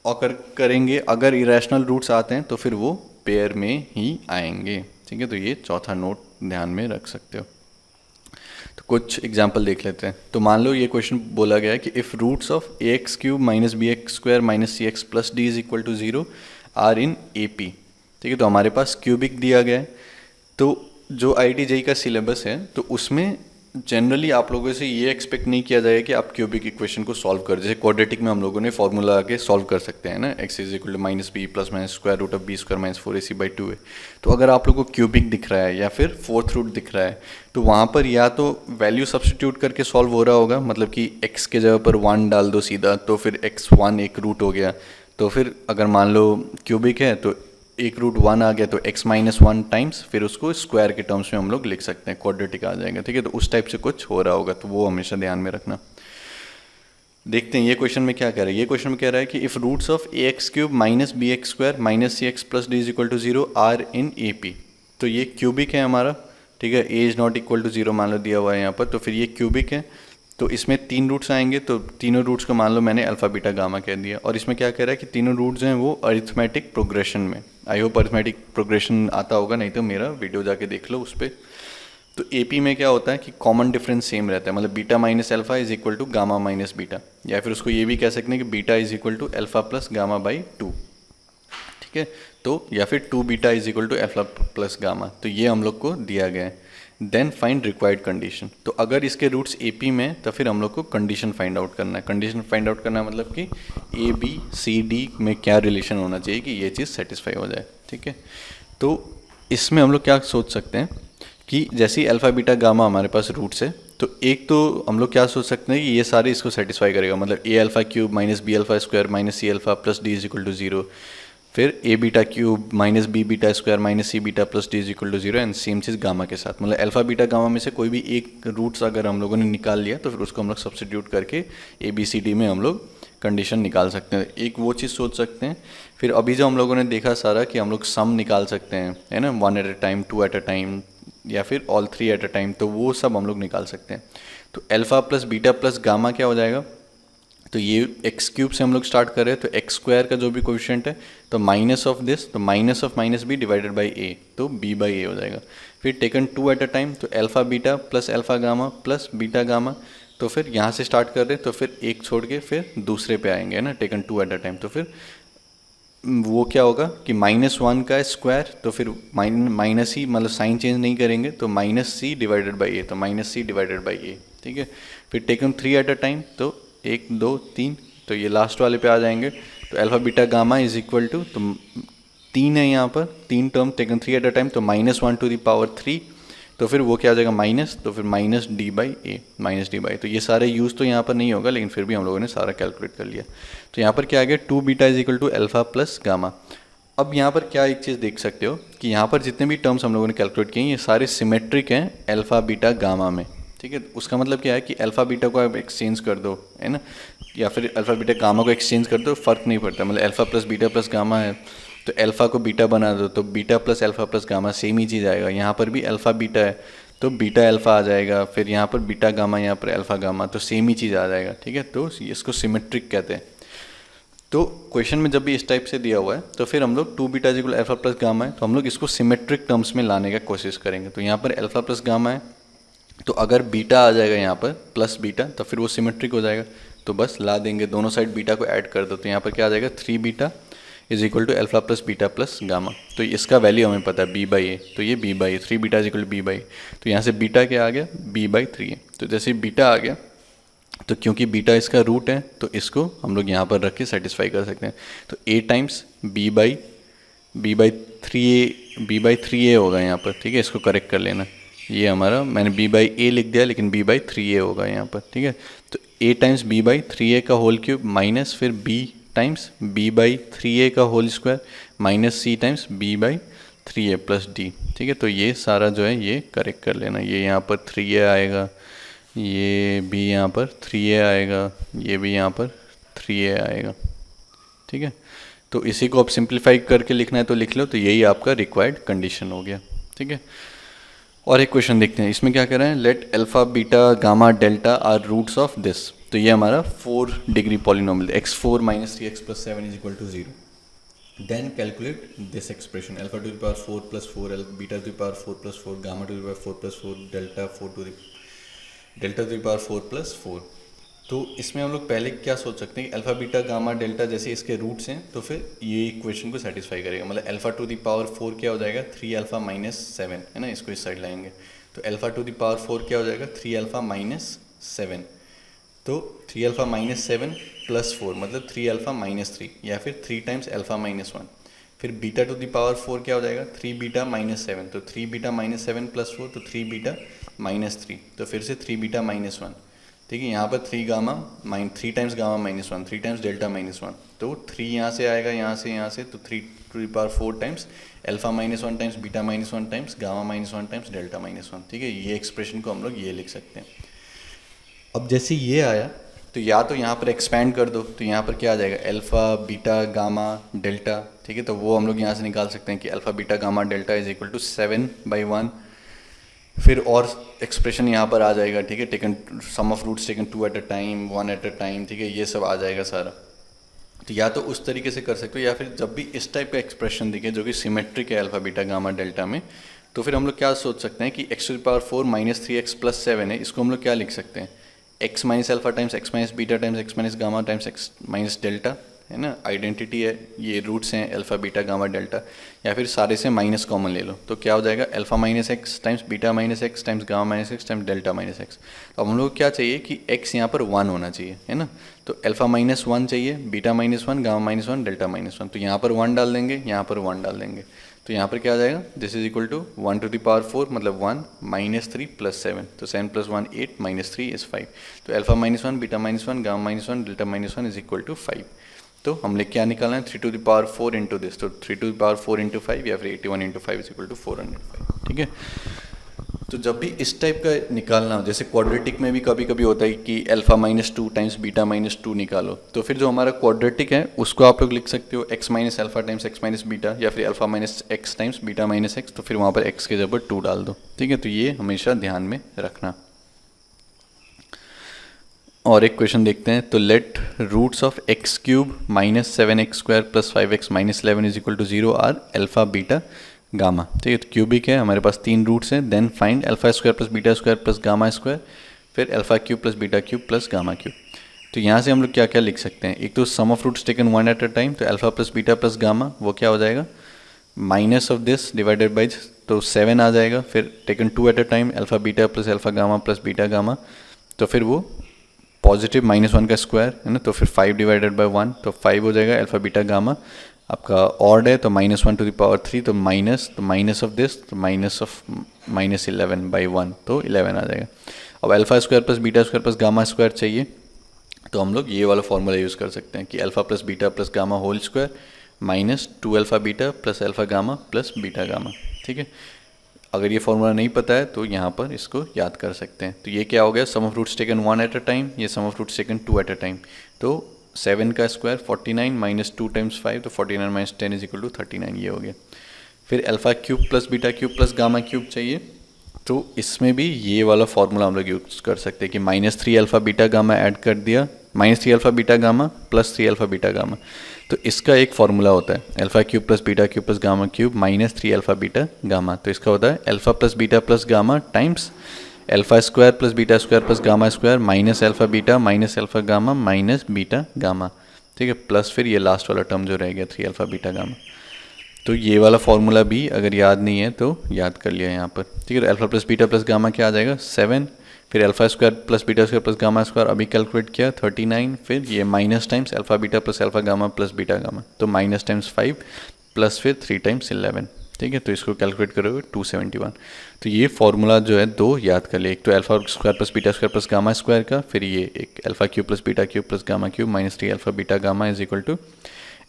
ऑकर करेंगे, अगर इरेशनल रूट्स आते हैं तो फिर वो पेयर में ही आएंगे। ठीक है, तो ये चौथा नोट ध्यान में रख सकते हो। तो कुछ एग्जाम्पल देख लेते हैं। तो मान लो ये क्वेश्चन बोला गया है कि if roots of a x cube minus b x square minus c x plus d is equal to 0 are in A P. ठीक है, तो हमारे पास क्यूबिक दिया गया है। तो जो IIT JEE का सिलेबस है तो उसमें जनरली आप लोगों से ये एक्सपेक्ट नहीं किया जाएगा कि आप क्यूबिक इक्वेशन को सॉल्व कर, जैसे क्वाड्रेटिक में हम लोगों ने फॉर्मूला आके सॉल्व कर सकते हैं ना, x is equal to minus b plus minus square root of b square minus 4ac/2a। तो अगर आप लोगों को क्यूबिक दिख रहा है या फिर फोर्थ रूट दिख रहा है तो वहाँ पर या तो वैल्यू सब्सटीट्यूट करके सॉल्व हो रहा होगा, मतलब कि x के जगह पर 1 डाल दो सीधा, तो फिर x1 एक रूट हो गया। तो फिर अगर मान लो क्यूबिक है तो एक रूट 1 आ गया तो x माइनस 1 टाइम्स फिर उसको स्क्वायर के टर्म्स में हम लोग लिख सकते हैं, क्वाड्रेटिक आ जाएगा। ठीक है, तो उस टाइप से कुछ हो रहा होगा, तो वो हमेशा ध्यान में रखना। देखते हैं ये क्वेश्चन में क्या कह रहा है। ये क्वेश्चन में कह रहा है कि if roots of a x cube minus b x square minus c x plus d is equal to 0 are in A P. तो ये क्यूबिक है हमारा। ठीक है, a is not equal to 0 मान लो दिया हुआ है यहाँ पर, तो फिर ये क्यूबिक है। तो इसमें 3 रूट्स आएंगे, तो तीनों रूट्स को मान लो मैंने अल्फा बीटा गामा कह दिया। और इसमें क्या कह रहा है कि तीनों रूट्स हैं वो अरिथमेटिक प्रोग्रेशन में। आई होप अरिथमेटिक प्रोग्रेशन आता होगा, नहीं तो मेरा वीडियो जाके देख लो उस पर। तो AP में क्या होता है कि कॉमन डिफरेंस सेम रहता है, मतलब beta minus alpha is equal to gamma minus beta, या फिर उसको ये भी कह सकते हैं कि beta is equal to alpha plus gamma by 2। ठीक है, तो या फिर 2 beta is equal to alpha plus gamma, तो ये हम लोग को दिया गया है। Then find required condition. तो अगर इसके रूट्स AP में तो फिर हम लोग को कंडीशन फाइंड आउट करना है। कंडीशन फाइंड आउट करना है मतलब कि ABCD में क्या रिलेशन होना चाहिए कि ये चीज़ सेटिस्फाई हो जाए। ठीक है, तो इसमें हम लोग क्या सोच सकते हैं कि जैसे ही अल्फा बीटा गामा हमारे पास रूट्स है, तो एक तो हम लोग क्या सोच सकते हैं कि ये सारे इसको सेटिस्फाई करेगा, मतलब a alpha cube minus b alpha square minus c alpha plus d is equal to 0, फिर a beta cube minus b beta square minus c beta plus d is equal to 0, and same चीज़ गामा के साथ, मतलब अल्फा बीटा गामा में से कोई भी एक रूट्स अगर हम लोगों ने निकाल लिया तो फिर उसको हम लोग सब्सटीट्यूट करके ABCD में हम लोग कंडीशन निकाल सकते हैं। एक वो चीज़ सोच सकते हैं। फिर अभी जो हम लोगों ने देखा सारा कि हम लोग सम निकाल सकते हैं, है ना, 1 at a time, 2 at a time, या फिर ऑल 3 एट अ टाइम, तो वो सब हम लोग निकाल सकते हैं। तो alpha plus beta plus gamma क्या हो जाएगा, तो ये एक्स क्यूब से हम लोग स्टार्ट कर रहे हैं, तो एक्स स्क्वायर का जो भी कोएफिशिएंट है तो माइनस ऑफ दिस, तो minus of minus b divided by a, तो बी बाई ए हो जाएगा। फिर टेकन 2 एट अ टाइम, तो alpha beta plus alpha gamma plus beta gamma, तो फिर यहाँ से स्टार्ट कर रहे हैं तो फिर एक छोड़ के फिर दूसरे पे आएंगे, है ना, टेकन 2 एट अ टाइम। तो फिर वो क्या होगा कि -1 का स्क्वायर, तो फिर माइनस ही, मतलब साइन चेंज नहीं करेंगे, तो -c डिवाइडेड बाई ए, तो -c डिवाइडेड बाई ए। ठीक है, फिर टेकन 3 एट अ टाइम, तो 1 2 3, तो ये लास्ट वाले पे आ जाएंगे। तो alpha beta gamma is equal to, तो 3 है यहाँ पर, 3 term taken 3 at a time, तो -1 टू द पावर 3, तो फिर वो क्या आ जाएगा माइनस, तो फिर minus d by A, minus d by. तो ये सारे यूज़ तो यहाँ पर नहीं होगा, लेकिन फिर भी हम लोगों ने सारा कैलकुलेट कर लिया। तो यहाँ पर क्या आ गया, 2 beta is equal to alpha plus gamma. अब यहाँ पर क्या एक चीज़ देख सकते हो कि यहाँ पर जितने भी टर्म्स हम लोगों ने कैलकुलेट किए ये सारे सिमेट्रिक हैं अल्फा बीटा गामा में। ठीक है, उसका मतलब क्या है कि अल्फा बीटा को आप एक्सचेंज कर दो, है ना, या फिर अल्फा बीटा गामा को एक्सचेंज कर दो, फ़र्क नहीं पड़ता, मतलब alpha plus beta plus gamma है तो अल्फा को बीटा बना दो, तो beta plus alpha plus gamma same ही चीज़ आएगा। यहाँ पर भी अल्फा बीटा है तो बीटा अल्फा आ जाएगा, फिर यहाँ पर बीटा गामा, यहाँ पर अल्फा गामा, तो सेम ही चीज़ आ जाएगा। ठीक है, तो इसको सिमेट्रिक कहते हैं। तो क्वेश्चन में जब भी इस टाइप से दिया हुआ है तो फिर हम लोग 2 beta equal alpha plus gamma है, तो हम लोग इसको सिमेट्रिक टर्म्स में लाने का कोशिश करेंगे। तो यहाँ पर अल्फा प्लस गामा है, तो अगर बीटा आ जाएगा यहाँ पर प्लस बीटा, तो फिर वो सिमेट्रिक हो जाएगा। तो बस ला देंगे, दोनों साइड बीटा को ऐड कर दो, तो यहाँ पर क्या आ जाएगा 3 beta is equal to alpha plus beta plus gamma. तो इसका वैल्यू हमें पता है बी बाई ए, तो ये b by 3 beta is equal to b by, तो यहाँ से बीटा क्या आ गया बी बाई 3 है। तो जैसे बीटा आ गया तो क्योंकि बीटा इसका रूट है तो इसको हम लोग यहाँ पर रख के सेटिस्फाई कर सकते हैं। तो a टाइम्स b/3a होगा यहाँ पर, ठीक है। इसको करेक्ट कर लेना, ये हमारा मैंने b/a लिख दिया लेकिन b/3a होगा यहाँ पर, ठीक है। तो a टाइम्स b/3a का होल क्यूब माइनस फिर b टाइम्स b/3a का whole square minus c times b/3a plus d, ठीक है। तो ये सारा जो है ये करेक्ट कर लेना, ये यहाँ पर 3a आएगा, ये भी यहाँ पर 3a आएगा, ये भी यहाँ पर 3a आएगा, ठीक है। तो इसी को आप सिंप्लीफाई करके लिखना है तो लिख लो, तो यही आपका रिक्वायर्ड कंडीशन हो गया, ठीक है। और एक क्वेश्चन देखते हैं, इसमें क्या कर रहे हैं, let alpha beta gamma delta are roots of this. तो ये हमारा 4 degree polynomial x4 minus 3x plus 7 is equal to 0। Then calculate this expression alpha to the power 4 plus 4 beta to the power 4 plus 4 gamma to the power 4 plus 4 delta to the power 4 plus 4। तो इसमें हम लोग पहले क्या सोच सकते हैं कि अल्फा बीटा गामा डेल्टा जैसे इसके रूट्स हैं तो फिर ये इक्वेशन को सेटिस्फाई करेगा। मतलब अल्फा टू द पावर 4 क्या हो जाएगा, 3 अल्फा माइनस 7, है ना। इसको इस साइड लाएंगे तो अल्फा टू द पावर 4 क्या हो जाएगा, 3 अल्फा माइनस 7। तो 3 अल्फा माइनस 7 प्लस 4 मतलब 3 अल्फा माइनस 3, या फिर 3 टाइम्स अल्फा माइनस 1। फिर बीटा टू द पावर 4 क्या हो जाएगा, 3 बीटा माइनस 7। तो 3 बीटा माइनस 7 प्लस 4 तो 3 बीटा माइनस 3, तो फिर से 3 बीटा माइनस 1, ठीक है। यहाँ पर 3 times gamma minus 1, 3 times delta minus 1। तो 3 यहाँ से आएगा, यहाँ से तो 3 to the power 4 times alpha minus 1 times beta minus 1 times gamma minus 1 times delta minus 1, ठीक है। ये एक्सप्रेशन को हम लोग ये लिख सकते हैं। अब जैसे ये आया तो या तो यहाँ पर एक्सपैंड कर दो, तो यहाँ पर क्या आ जाएगा, अल्फा बीटा गामा डेल्टा, ठीक है। तो वो हम लोग यहाँ से निकाल सकते हैं कि alpha beta gamma delta is equal to 7/1। फिर और एक्सप्रेशन यहाँ पर आ जाएगा, ठीक है, taken sum of roots taken 2 at a time 1 at a time, ठीक है। ये सब आ जाएगा सारा। तो या तो उस तरीके से कर सकते हो, या फिर जब भी इस टाइप का एक्सप्रेशन दिखे जो कि सिमेट्रिक है अल्फा बीटा गामा डेल्टा में, तो फिर हम लोग क्या सोच सकते हैं कि x to the power 4 minus 3x plus 7 है, इसको हम लोग क्या लिख सकते हैं, x minus alpha times x minus beta times x minus gamma times x minus delta, है ना। आइडेंटिटी है, ये रूट्स हैं अल्फा बीटा गामा डेल्टा। या फिर सारे से माइनस कॉमन ले लो तो क्या हो जाएगा, alpha minus x times beta minus x times gamma minus x times delta minus x. अब हम लोग को क्या चाहिए कि x यहाँ पर 1 होना चाहिए, है ना। तो अल्फा माइनस 1 चाहिए, beta minus 1, gamma minus 1, delta minus 1। तो यहाँ पर 1 डाल देंगे, यहाँ पर 1 डाल देंगे, तो यहाँ पर क्या आ जाएगा, this is equal to 1 to the power 4 मतलब 1 माइनस 3 प्लस 7, तो 7 प्लस 1 8 माइनस 3 इज 5। तो alpha minus 1 beta minus 1 gamma minus 1 delta minus 1 is equal to 5। तो हमने क्या निकालना है, 3 to the power 4 into this, तो 3 टू द पावर 4 इंटू 5 या फिर 81 इंटू 5 इज इक्वल टू 405, ठीक है। तो जब भी इस टाइप का निकालना हो, जैसे क्वाड्रेटिक में भी कभी कभी होता है कि alpha minus 2 times beta minus 2 निकालो, तो फिर जो हमारा क्वाड्रेटिक है उसको आप लोग लिख सकते हो x minus alpha times x minus beta, या फिर alpha minus x times beta minus x, तो फिर वहाँ पर x के जगह 2 डाल दो, ठीक है। तो ये हमेशा ध्यान में रखना। और एक क्वेश्चन देखते हैं, तो let roots of x cube minus 7x square plus 5x minus 11 is equal to 0 are alpha beta gamma, ठीक है। तो क्यूबिक है, हमारे पास 3 रूट्स हैं। Then find alpha square plus beta square plus gamma square, फिर alpha cube plus beta cube plus gamma cube. तो यहाँ से हम लोग क्या क्या लिख सकते हैं, एक तो सम of roots taken 1 at a time, तो alpha plus beta plus gamma वो क्या हो जाएगा, minus of this divided by, तो 7 आ जाएगा। फिर taken 2 at a time alpha beta plus alpha gamma plus beta gamma, तो फिर वो पॉजिटिव -1 का स्क्वायर, है ना। तो फिर 5 डिवाइडेड बाई 1, तो 5 हो जाएगा अल्फा बीटा गामा। आपका ऑड है तो -1 टू द पावर 3, तो माइनस ऑफ दिस, तो माइनस ऑफ -11/1, तो 11 आ जाएगा। अब alpha square plus beta square plus gamma square चाहिए, तो हम लोग ये वाला फॉर्मूला यूज़ कर सकते हैं कि alpha plus beta plus gamma whole square minus 2 alpha beta plus alpha gamma plus beta gamma, ठीक है। अगर ये फॉर्मूला नहीं पता है तो यहाँ पर इसको याद कर सकते हैं। तो ये क्या हो गया, सम of roots taken 1 at a time, ये some of roots taken 2 at a time. तो 7 का स्क्वायर 49 माइनस 2 टाइम्स 5, तो 49 माइनस 10 इज इक्वल टू 39, ये हो गया। फिर alpha cube plus beta cube plus gamma cube चाहिए, तो इसमें भी ये वाला फॉर्मूला हम लोग यूज़ कर सकते हैं कि -3 अल्फा बीटा गामा ऐड कर दिया, -3 alpha beta gamma plus 3 alpha beta gamma. तो इसका एक फॉर्मूला होता है alpha cube plus beta cube plus gamma cube -3 alpha beta gamma. तो इसका होता है alpha plus beta plus gamma times alpha square plus beta square plus gamma square minus alpha beta minus alpha gamma minus beta gamma, ठीक है। प्लस फिर ये लास्ट वाला टर्म जो रह गया 3 अल्फा बीटा गामा। तो ये वाला फॉर्मूला भी अगर याद नहीं है तो याद कर लिया यहाँ पर, ठीक है। Alpha plus beta plus gamma क्या आ जाएगा 7, फिर alpha square plus beta square plus gamma square अभी कैलकुलेट किया 39, फिर ये minus times alpha beta plus alpha gamma plus beta gamma, तो माइनस टाइम्स 5 प्लस फिर 3 टाइम्स 11, ठीक है। तो इसको कैलकुलेट करोगे 271। तो ये फॉर्मूला जो है दो याद कर ले, एक तो alpha square plus beta square plus gamma square का, फिर ये एक alpha cube plus beta cube plus gamma cube minus 3 alpha beta gamma is equal to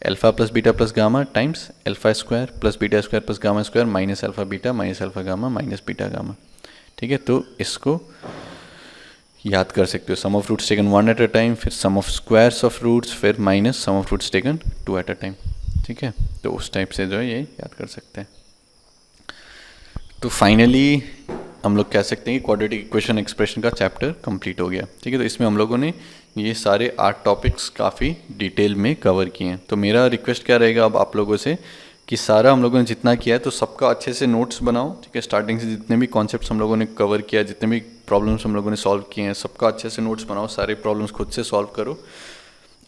alpha plus beta plus gamma times alpha square plus beta square plus gamma square minus alpha beta minus alpha gamma minus beta gamma, ठीक है। तो इसको याद कर सकते हो, सम of roots taken 1 at a time, फिर सम ऑफ स्क्वायर्स ऑफ रूट्स, फिर minus sum of roots taken 2 at a time, ठीक है। तो उस टाइप से जो है ये याद कर सकते हैं। तो फाइनली हम लोग कह सकते हैं कि क्वाड्रेटिक इक्वेशन एक्सप्रेशन का चैप्टर कंप्लीट हो गया, ठीक है। तो इसमें हम लोगों ने ये सारे 8 टॉपिक्स काफ़ी डिटेल में कवर किए हैं। तो मेरा रिक्वेस्ट क्या रहेगा अब आप लोगों से कि सारा हम लोगों ने जितना किया है तो सबका अच्छे से नोट्स बनाओ, ठीक है। स्टार्टिंग से जितने भी कॉन्सेप्ट्स हम लोगों ने कवर किया, जितने भी प्रॉब्लम्स हम लोगों ने सॉल्व किए हैं, सबका अच्छे से नोट्स बनाओ, सारे प्रॉब्लम्स खुद से सॉल्व करो,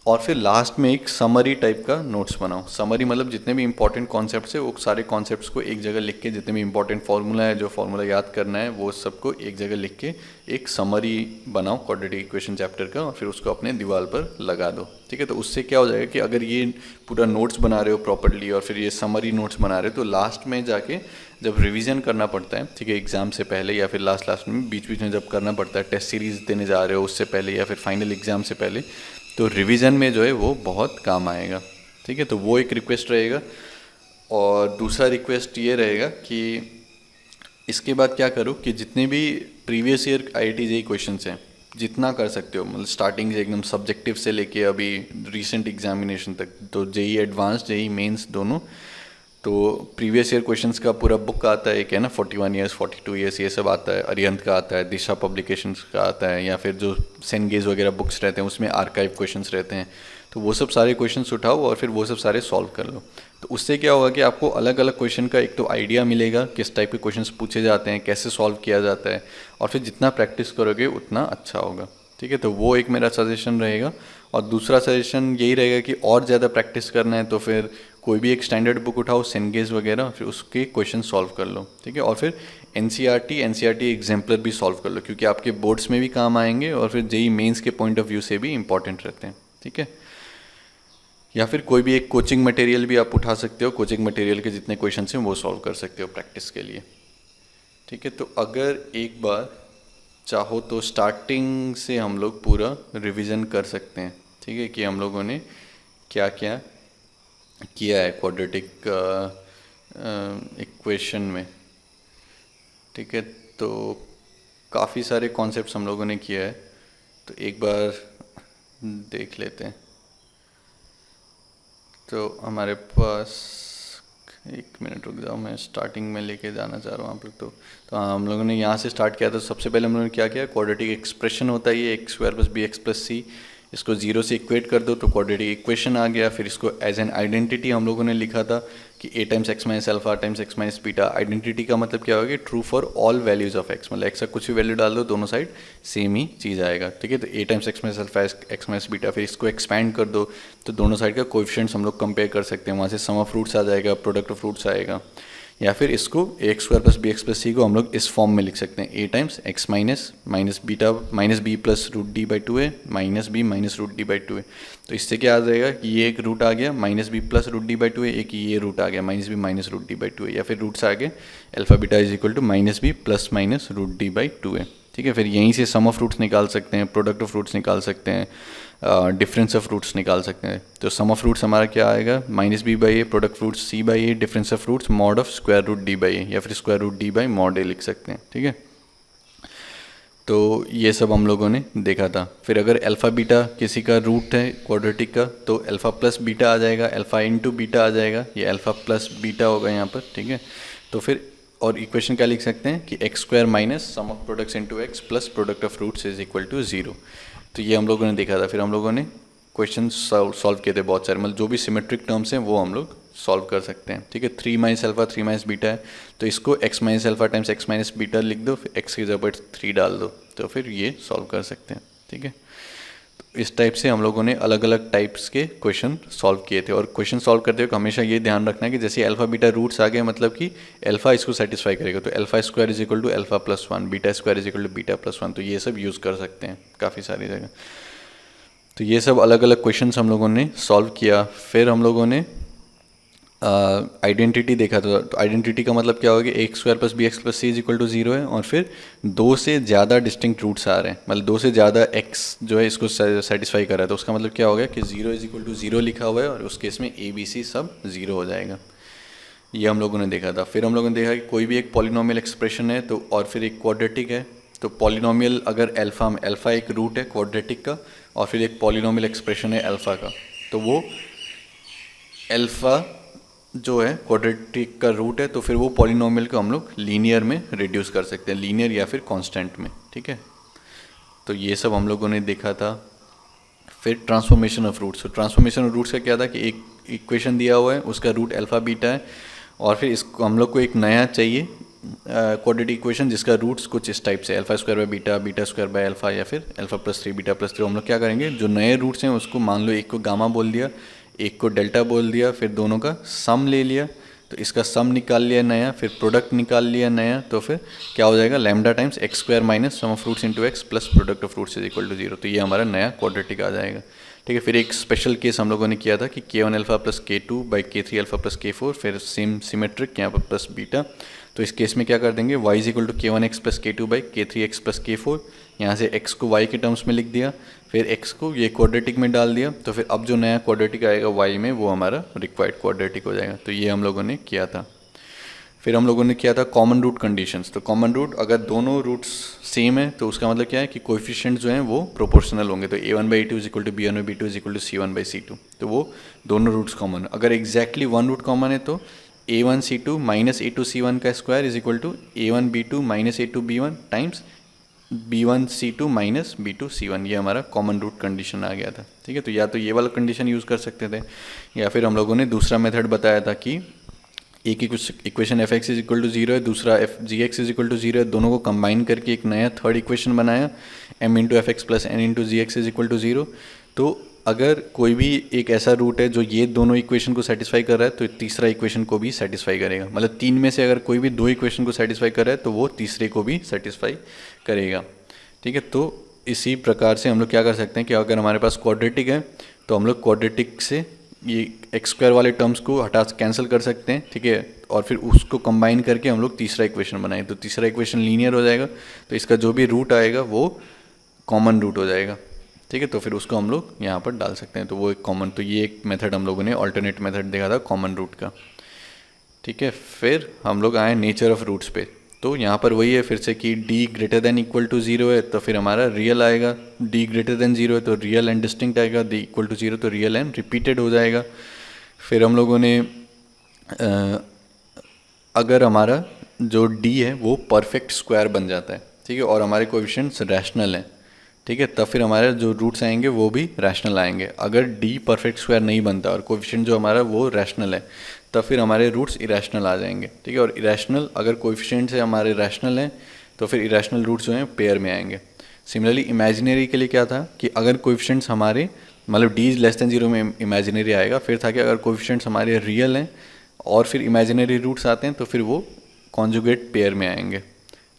और फिर लास्ट में एक समरी टाइप का नोट्स बनाओ। समरी मतलब जितने भी इंपॉर्टेंट कॉन्सेप्ट्स है वो सारे कॉन्सेप्ट्स को एक जगह लिख के, जितने भी इंपॉर्टेंट फार्मूला है, जो फार्मूला याद करना है वो सबको एक जगह लिख के एक समरी बनाओ क्वाड्रेटिक इक्वेशन चैप्टर का, और फिर उसको अपने दीवार पर लगा दो, ठीक है। तो उससे क्या हो जाएगा कि अगर ये पूरा नोट्स बना रहे हो प्रॉपर्ली और फिर ये समरी नोट्स बना रहे हो, तो लास्ट में जाके जब रिवीजन करना पड़ता है, ठीक है, एग्जाम से पहले या फिर लास्ट में बीच बीच में जब करना पड़ता है, टेस्ट सीरीज देने जा रहे हो उससे पहले या फिर फाइनल एग्जाम से पहले, तो रिवीजन में जो है वो बहुत काम आएगा, ठीक है। तो वो एक रिक्वेस्ट रहेगा। और दूसरा रिक्वेस्ट ये रहेगा कि इसके बाद क्या करो कि जितने भी previous year IIT JEE questions हैं जितना कर सकते हो, मतलब स्टार्टिंग से एकदम सब्जेक्टिव से लेके अभी रीसेंट एग्जामिनेशन तक, तो JEE एडवांस JEE मेंस दोनों, तो प्रीवियस ईयर क्वेश्चंस का पूरा बुक आता है, एक है ना 41 ईयर्स 42 ईयर्स, ये सब आता है, अरिहंत का आता है, दिशा पब्लिकेशंस का आता है, या फिर जो सेनगेज वगैरह बुक्स रहते हैं उसमें आर्काइव क्वेश्चंस रहते हैं। तो वो सब सारे क्वेश्चंस उठाओ और फिर वो सब सारे सॉल्व कर लो। तो उससे क्या होगा कि आपको अलग अलग क्वेश्चन का एक तो आइडिया मिलेगा, किस टाइप के क्वेश्चंस पूछे जाते हैं, कैसे सॉल्व किया जाता है, और फिर जितना प्रैक्टिस करोगे उतना अच्छा होगा, ठीक है। तो वो एक मेरा सजेशन रहेगा। और दूसरा सजेशन यही रहेगा कि और ज़्यादा प्रैक्टिस करना है तो फिर कोई भी एक स्टैंडर्ड बुक उठाओ, सेनगेज वगैरह, फिर उसके क्वेश्चन सॉल्व कर लो, ठीक है। और फिर NCERT एग्जाम्पलर भी सॉल्व कर लो, क्योंकि आपके बोर्ड्स में भी काम आएंगे और फिर JEE मेंस के पॉइंट ऑफ व्यू से भी इंपॉर्टेंट रहते हैं, ठीक है। या फिर कोई भी एक कोचिंग मटेरियल भी आप उठा सकते हो, कोचिंग मटेरियल के जितने क्वेश्चन हैं वो सॉल्व कर सकते हो प्रैक्टिस के लिए, ठीक है। तो अगर एक बार चाहो तो स्टार्टिंग से हम लोग पूरा रिवीजन कर सकते हैं, ठीक है, कि हम लोगों ने क्या क्या किया है क्वाड्रेटिक इक्वेशन में, ठीक है। तो काफ़ी सारे कॉन्सेप्ट्स हम लोगों ने किया है, तो एक बार देख लेते हैं। तो हमारे पास, एक मिनट रुक जाओ, मैं स्टार्टिंग में लेके जाना चाह रहा हूँ आप लोग। तो हाँ, हम लोगों ने यहाँ से स्टार्ट किया था। सबसे पहले हम लोगों ने क्या किया, क्वाड्रेटिक एक्सप्रेशन होता है ये x square plus b x plus c, इसको 0 से इक्वेट कर दो तो क्वाड्रेटिक इक्वेशन आ गया। फिर इसको एज एन आइडेंटिटी हम लोगों ने लिखा था कि a times x minus alpha times x minus beta. Identity का मतलब क्या होगा, true for all values of x, मतलब x का कुछ भी वैल्यू डाल दो दोनों साइड सेम ही चीज़ आएगा, ठीक है। तो a times x minus alpha x minus beta, फिर इसको एक्सपैंड कर दो तो दोनों साइड का कोएफिशिएंट्स हम लोग कंपेयर कर सकते हैं, वहाँ से सम ऑफ रूट्स आ जाएगा, प्रोडक्ट ऑफ रूट्स आएगा। या फिर इसको x square plus b x plus c को हम लोग इस फॉर्म में लिख सकते हैं, a times x minus minus beta minus b plus root d by 2a minus b minus root d by 2a। तो इससे क्या आ जाएगा कि ये एक रूट आ गया minus b plus root d by 2a, एक ये रूट आ गया minus b minus root d by 2a, या फिर रूट्स आ गए alpha beta is equal to minus b plus minus root d by 2a, ठीक है। फिर यहीं से सम ऑफ रूट्स निकाल सकते हैं, प्रोडक्ट ऑफ रूट्स निकाल सकते हैं, डिफरेंस ऑफ रूट्स निकाल सकते हैं। तो सम ऑफ रूट्स हमारा क्या आएगा, minus b by a, product roots c by a, difference of roots mod of square root d by a, या फिर square root d by mod a लिख सकते हैं, ठीक है। तो ये सब हम लोगों ने देखा था। फिर अगर अल्फ़ा बीटा किसी का रूट है क्वाड्रेटिक का, तो अल्फ़ा प्लस बीटा आ जाएगा, अल्फ़ा इंटू बीटा आ जाएगा, ये अल्फ़ा प्लस बीटा होगा यहाँ पर, ठीक है। तो फिर और इक्वेशन क्या लिख सकते हैं कि x square minus sum of products into x plus product of roots is equal to 0। तो ये हम लोगों ने देखा था। फिर हम लोगों ने क्वेश्चन सॉल्व किए थे बहुत सारे, मतलब जो भी सिमेट्रिक टर्म्स हैं वो हम लोग सॉल्व कर सकते हैं, ठीक है। 3 माइनस अल्फा 3 माइनस बीटा है, तो इसको x minus alpha times x minus beta लिख दो, फिर x की जगह 3 डाल दो, तो फिर ये सॉल्व कर सकते हैं, ठीक है। तो इस टाइप से हम लोगों ने अलग अलग टाइप्स के क्वेश्चन सॉल्व किए थे। और क्वेश्चन सॉल्व करते हुए हमेशा ये ध्यान रखना है कि जैसे अल्फा बीटा रूट्स आ गए मतलब कि अल्फा इसको सेटिस्फाई करेगा, तो alpha square is equal to alpha plus one, beta square is equal to beta plus one, तो ये सब यूज़ कर सकते हैं काफ़ी सारी जगह। तो ये सब अलग अलग क्वेश्चंस हम लोगों ने सॉल्व किया। फिर हम लोगों ने आइडेंटिटी देखा था। तो आइडेंटिटी का मतलब क्या होगा कि x square plus b x plus c is equal to zero है, और फिर दो से ज़्यादा डिस्टिंक्ट रूट्स आ रहे हैं, मतलब दो से ज़्यादा एक्स जो है इसको सेटिस्फाई कर रहा है, तो उसका मतलब क्या होगा कि zero is equal to zero लिखा हुआ है और उस केस में ए बी सी सब जीरो हो जाएगा। ये हम लोगों ने देखा था। फिर हम लोगों ने देखा कि कोई भी एक पॉलिनोमियल एक्सप्रेशन है तो और फिर एक क्वाड्रेटिक है, तो पॉलिनोमियल अगर अल्फा में, अल्फा एक रूट है क्वाड्रेटिक का और फिर एक पॉलिनोमियल एक्सप्रेशन है अल्फा का, तो वो अल्फा जो है क्वाड्रेटिक का रूट है, तो फिर वो पॉलिनोमियल को हम लोग लीनियर में रिड्यूस कर सकते हैं, लीनियर या फिर कांस्टेंट में, ठीक है। तो ये सब हम लोगों ने देखा था। फिर ट्रांसफॉर्मेशन ऑफ रूट्स, तो ट्रांसफॉर्मेशन ऑफ रूट्स का क्या था कि एक इक्वेशन दिया हुआ है, उसका रूट अल्फा बीटा है, और फिर इसको हम लोग को एक नया चाहिए क्वाड्रेटिक इक्वेशन जिसका रूट्स कुछ इस टाइप से alpha square by beta, beta square by alpha, या फिर alpha plus three beta plus three. हम लोग क्या करेंगे, जो नए रूट्स हैं उसको मान लो एक को गामा बोल दिया, एक को डेल्टा बोल दिया, फिर दोनों का सम ले लिया, तो इसका सम निकाल लिया नया, फिर प्रोडक्ट निकाल लिया नया, तो फिर क्या हो जाएगा lambda times x square minus sum of roots into x plus product of roots is equal to zero, तो ये हमारा नया क्वाड्रेटिक आ जाएगा, ठीक है। फिर एक स्पेशल केस हम लोगों ने किया था कि के वन अल्फा प्लस के टू बाई के थ्री अल्फा प्लस के फोर, फिर सेम सिमेट्रिक यहाँ पर प्लस बीटा, तो इस केस में क्या कर देंगे y इज इक्वल टू के वन एक्स प्लस के टू बाई के थ्री एक्स प्लस के फोर, यहाँ से x को y के टर्म्स में लिख दिया, फिर x को ये क्वाड्रेटिक में डाल दिया, तो फिर अब जो नया क्वाड्रेटिक आएगा y में वो हमारा रिक्वायर्ड क्वाड्रेटिक हो जाएगा। तो ये हम लोगों ने किया था। फिर हम लोगों ने किया था कॉमन रूट कंडीशंस। तो कॉमन रूट अगर दोनों रूट्स सेम है तो उसका मतलब क्या है कि कोएफिशिएंट्स जो हैं वो प्रोपोर्शनल होंगे, तो a1 by two is equal to b1 by b2 is equal to c1 by c2, तो वो दोनों रूट्स कॉमन। अगर एग्जैक्टली वन रूट कॉमन है तो a1 c2 minus a2 c1 का square is equal to a1 b2 minus a2 b1 times b1 c2 minus b2 c1, ये हमारा कॉमन रूट कंडीशन आ गया था, ठीक है। तो या तो ये वाला कंडीशन यूज़ कर सकते थे, या फिर हम लोगों ने दूसरा मेथड बताया था कि एक equation f x is equal to zero है, दूसरा f g x is equal to zero है, दोनों को कंबाइन करके एक नया थर्ड इक्वेशन बनाया m into f x plus n into g x is equal to zero. तो अगर कोई भी एक ऐसा रूट है जो ये दोनों इक्वेशन को सेटिस्फाई कर रहा है तो तीसरा इक्वेशन को भी सेटिस्फाई करेगा, मतलब तीन में से अगर कोई भी दो इक्वेशन को सेटिस्फाई कर रहा है तो वो तीसरे को भी सेटिस्फाई करेगा, ठीक है। तो इसी प्रकार से हम लोग क्या कर सकते हैं कि अगर हमारे पास क्वाड्रेटिक है तो हम लोग क्वाड्रेटिक से ये एक्स स्क्वायर वाले टर्म्स को हटा कैंसिल कर सकते हैं, ठीक है, और फिर उसको कंबाइन करके हम लोग तीसरा इक्वेशन बनाएं, तो तीसरा इक्वेशन लीनियर हो जाएगा, तो इसका जो भी रूट आएगा वो कॉमन रूट हो जाएगा, ठीक है। तो फिर उसको हम लोग यहाँ पर डाल सकते हैं, तो वो एक कॉमन, तो ये एक मेथड हम लोगों ने ऑल्टरनेट मेथड देखा था कॉमन रूट का, ठीक है। फिर हम लोग आए नेचर ऑफ रूट्स पे। तो यहाँ पर वही है फिर से कि d greater than equal to zero है तो फिर हमारा रियल आएगा, d ग्रेटर देन जीरो है तो रियल एंड डिस्टिंक्ट आएगा, d इक्वल टू जीरो तो रियल एंड रिपीटेड हो जाएगा। फिर हम लोगों ने अगर हमारा जो d है वो परफेक्ट स्क्वायर बन जाता है, ठीक है, और हमारे कोएफिशिएंट्स रैशनल हैं, ठीक है, तब फिर हमारे जो रूट्स आएंगे वो भी रैशनल आएंगे। अगर d परफेक्ट स्क्वायर नहीं बनता और कोएफिशिएंट जो हमारा वो रैशनल है तब फिर हमारे रूट्स इरेशनल आ जाएंगे, ठीक है। और इरेशनल अगर कोएफिशिएंट्स है हमारे रैशनल हैं तो फिर इरेशनल रूट्स जो हैं पेयर में आएंगे। सिमिलरली इमेजिनरी के लिए क्या था कि अगर कोएफिशिएंट्स हमारे मतलब d लेस देन जीरो में इमेजिनरी आएगा, फिर था कि अगर कोएफिशिएंट्स हमारे रियल हैं और फिर इमेजिनरी रूट्स आते हैं तो फिर वो कॉन्जुगेट पेयर में आएंगे,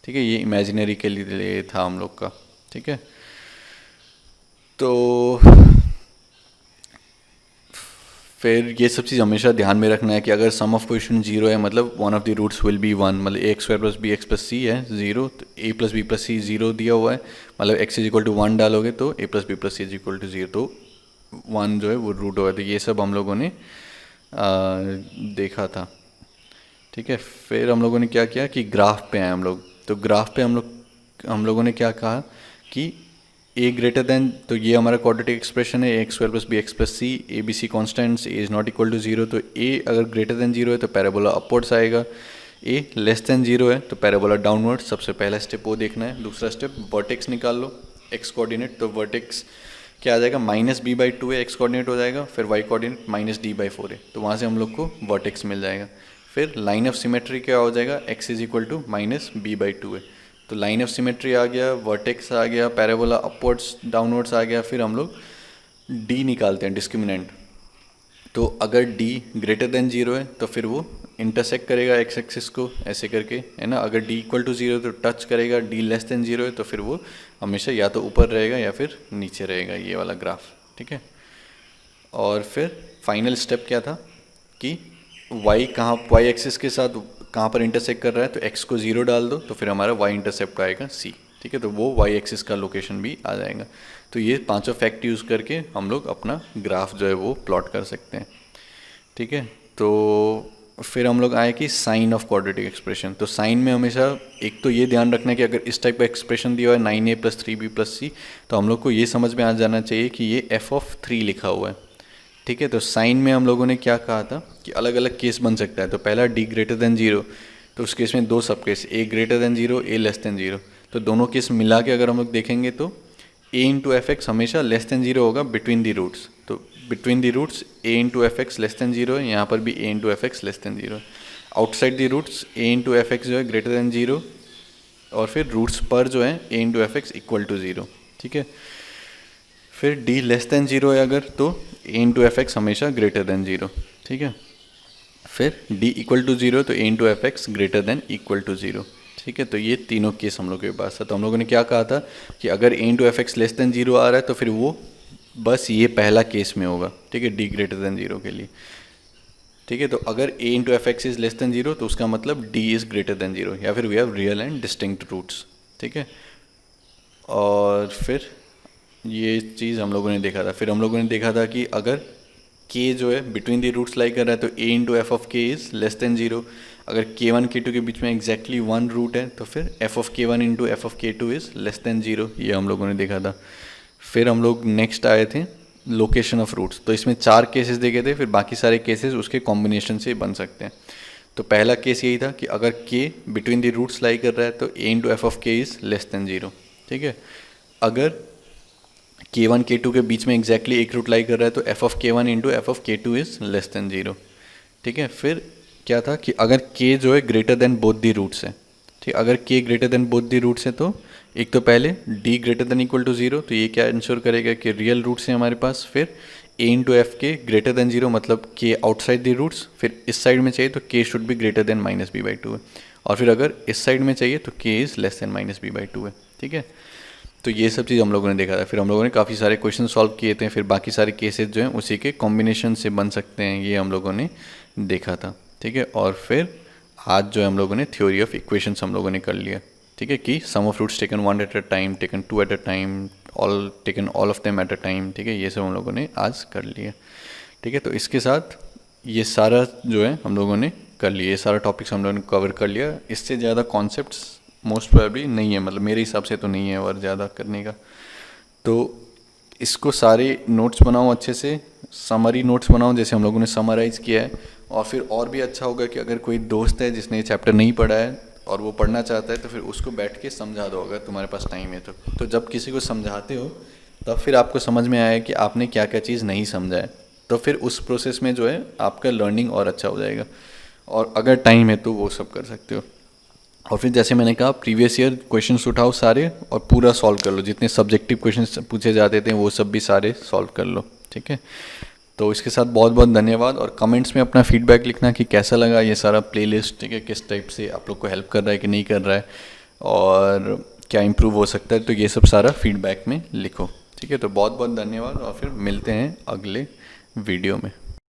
ठीक है। ये इमेजिनरी के लिए था हम लोग का, ठीक है। तो फिर ये सब चीज़ हमेशा ध्यान में रखना है कि अगर सम ऑफ कोएफिशिएंट जीरो है मतलब one of the roots will be one, मतलब a x square plus b x plus c है जीरो, तो a plus b plus c zero दिया हुआ है, मतलब x is equal to one डालोगे तो a plus b plus c is equal to zero, तो वन जो है वो रूट होगा। तो ये सब हम लोगों ने देखा था, ठीक है। फिर हम लोगों ने क्या किया कि ग्राफ पे आए हम लोग। तो ग्राफ पे हम लोगों ने क्या कहा कि ए ग्रेटर देन, तो ये हमारा क्वाड्रेटिक एक्सप्रेशन है, a x square plus b x plus c, a b c constants, a is not equal to zero, तो ए अगर ग्रेटर देन जीरो है तो पैराबोला अपवर्ड्स आएगा, ए लेस देन जीरो है तो पैराबोला डाउनवर्ड्स। सबसे पहला स्टेप वो देखना है। दूसरा स्टेप वर्टेक्स निकाल लो, एक्स कोऑर्डिनेट, तो वर्टेक्स क्या आ जाएगा माइनस बी बाई टू है, एक्स कोऑर्डिनेट हो जाएगा, फिर y coordinate minus d by four है, तो वहाँ से हम लोग को वर्टेक्स मिल जाएगा। फिर लाइन ऑफ सिमेट्री क्या हो जाएगा, x is equal to minus b by two है, तो लाइन ऑफ सिमेट्री आ गया, वर्टेक्स आ गया, पैराबोला अपवर्ड्स डाउनवर्ड्स आ गया, फिर हम लोग डी निकालते हैं डिस्क्रिमिनेंट। तो अगर d ग्रेटर देन 0 है तो फिर वो इंटरसेक्ट करेगा एक्स एक्सिस को ऐसे करके, है ना। अगर d इक्वल टू 0 तो टच करेगा, d लेस देन 0 है तो फिर वो हमेशा या तो ऊपर रहेगा या फिर नीचे रहेगा, ये वाला ग्राफ, ठीक है। और फिर फाइनल स्टेप क्या था कि y कहाँ, y एक्सिस के साथ कहाँ पर इंटरसेक्ट कर रहा है, तो x को 0 डाल दो तो फिर हमारा y इंटरसेप्ट आएगा c, ठीक है। तो वो y एक्सिस का लोकेशन भी आ जाएगा। तो ये पांचों फैक्ट यूज़ करके हम लोग अपना ग्राफ जो है वो प्लॉट कर सकते हैं, ठीक है। तो फिर हम लोग आए कि साइन ऑफ क्वाड्रेटिक एक्सप्रेशन। तो साइन में हमेशा एक तो ये ध्यान रखना है कि अगर इस टाइप का एक्सप्रेशन दिया हुआ है 9a + 3b + c, तो हम लोग को ये समझ में आ जाना चाहिए कि ये f(3) लिखा हुआ है, ठीक है। तो साइन में हम लोगों ने क्या कहा था कि अलग अलग केस बन सकता है। तो पहला d ग्रेटर देन 0, तो उस केस में दो सब case, a greater than 0, a less than 0। तो दोनों केस मिला के अगर हम लोग देखेंगे तो a इंटू एफ एक्स हमेशा लेस देन 0 होगा बिटवीन दी रूट्स। तो between the roots a into f x less than 0 है, यहाँ पर भी a into f x less than 0 है। Outside the roots a into f x जो है ग्रेटर देन 0, और फिर रूट्स पर जो है a into f x equal to 0, ठीक है। फिर d लेस देन 0 है अगर, तो a इंटू एफ एक्स हमेशा ग्रेटर देन 0, ठीक है। फिर d इक्वल टू 0 तो a into f x greater than equal to 0, ठीक है। तो ये तीनों केस हम लोग के पास है। तो हम लोगों ने क्या कहा था कि अगर a into f x less than 0 आ रहा है तो फिर वो बस ये पहला केस में होगा, ठीक है, d ग्रेटर देन 0 के लिए, ठीक है। तो अगर a into f x is less than 0 तो उसका मतलब d इज़ ग्रेटर देन 0, या फिर we have real and distinct roots, ठीक है। और फिर ये चीज़ हम लोगों ने देखा था। फिर हम लोगों ने देखा था कि अगर k जो है बिटवीन दी रूट्स लाई कर रहा है तो a into F of k is less than 0। अगर k1 k2 के बीच में एग्जैक्टली 1 रूट है तो फिर f of k1 into F of k2 is less than 0, ये हम लोगों ने देखा था। फिर हम लोग नेक्स्ट आए थे लोकेशन ऑफ रूट्स। तो इसमें 4 केसेस देखे थे, फिर बाकी सारे केसेस उसके कॉम्बिनेशन से बन सकते हैं। तो पहला केस यही था कि अगर k बिटवीन दी रूट्स लाई कर रहा है तो a into F of k is less than 0, ठीक है। अगर k1 k2 के बीच में एग्जैक्टली एक रूट लाई कर रहा है तो f of k1 into F of k2 is less than 0, ठीक है। फिर क्या था कि अगर k जो है greater than both the roots है, ठीक। अगर k greater than both the roots है तो एक तो पहले d greater than equal to 0, तो ये क्या इंश्योर करेगा कि रियल रूट्स हैं हमारे पास। फिर a इंटू एफ के ग्रेटर देन 0 मतलब k आउटसाइड दी रूट्स। फिर इस साइड में चाहिए तो k should be greater than -b/2 है। और फिर अगर इस साइड में चाहिए तो k is less than -b/2 है, ठीक है। तो ये सब चीज़ हम लोगों ने देखा था। फिर हम लोगों ने काफ़ी सारे क्वेश्चन सॉल्व किए थे। फिर बाकी सारे केसेस जो हैं उसी के कॉम्बिनेशन से बन सकते हैं, ये हम लोगों ने देखा था, ठीक है। और फिर आज जो है हम लोगों ने थ्योरी ऑफ इक्वेशंस हम लोगों ने कर लिया, ठीक है, कि सम of roots taken 1 at a time, taken 2 at a time, all of them at a time, ठीक है। ये सब हम लोगों ने आज कर लिया, ठीक है। तो इसके साथ ये सारा जो है हम लोगों ने कर लिया, ये सारा टॉपिक्स हम लोगों ने कवर कर लिया। इससे ज़्यादा कॉन्सेप्ट्स मोस्ट प्रोबेबली नहीं है, मतलब मेरे हिसाब से तो नहीं है और ज़्यादा करने का। तो इसको सारे नोट्स बनाओ अच्छे से, समरी नोट्स बनाओ जैसे हम लोगों ने समराइज़ किया है। और फिर और भी अच्छा होगा कि अगर कोई दोस्त है जिसने ये चैप्टर नहीं पढ़ा है और वो पढ़ना चाहता है तो फिर उसको बैठ के समझा दो, अगर तुम्हारे पास टाइम है तो जब किसी को समझाते हो तब फिर आपको समझ में आया कि आपने क्या क्या चीज़ नहीं समझा है, तो फिर उस प्रोसेस में जो है आपका लर्निंग और अच्छा हो जाएगा। और अगर टाइम है तो वो सब कर सकते हो। और फिर जैसे मैंने कहा प्रीवियस ईयर क्वेश्चंस उठाओ सारे और पूरा सॉल्व कर लो, जितने सब्जेक्टिव क्वेश्चंस पूछे जाते थे वो सब भी सारे सॉल्व कर लो, ठीक है। तो इसके साथ बहुत बहुत धन्यवाद। और कमेंट्स में अपना फीडबैक लिखना कि कैसा लगा ये सारा प्लेलिस्ट, ठीक है, किस टाइप से आप लोग को हेल्प कर रहा है कि नहीं कर रहा है और क्या इम्प्रूव हो सकता है। तो ये सब सारा फीडबैक में लिखो, ठीक है। तो बहुत बहुत धन्यवाद और फिर मिलते हैं अगले वीडियो में।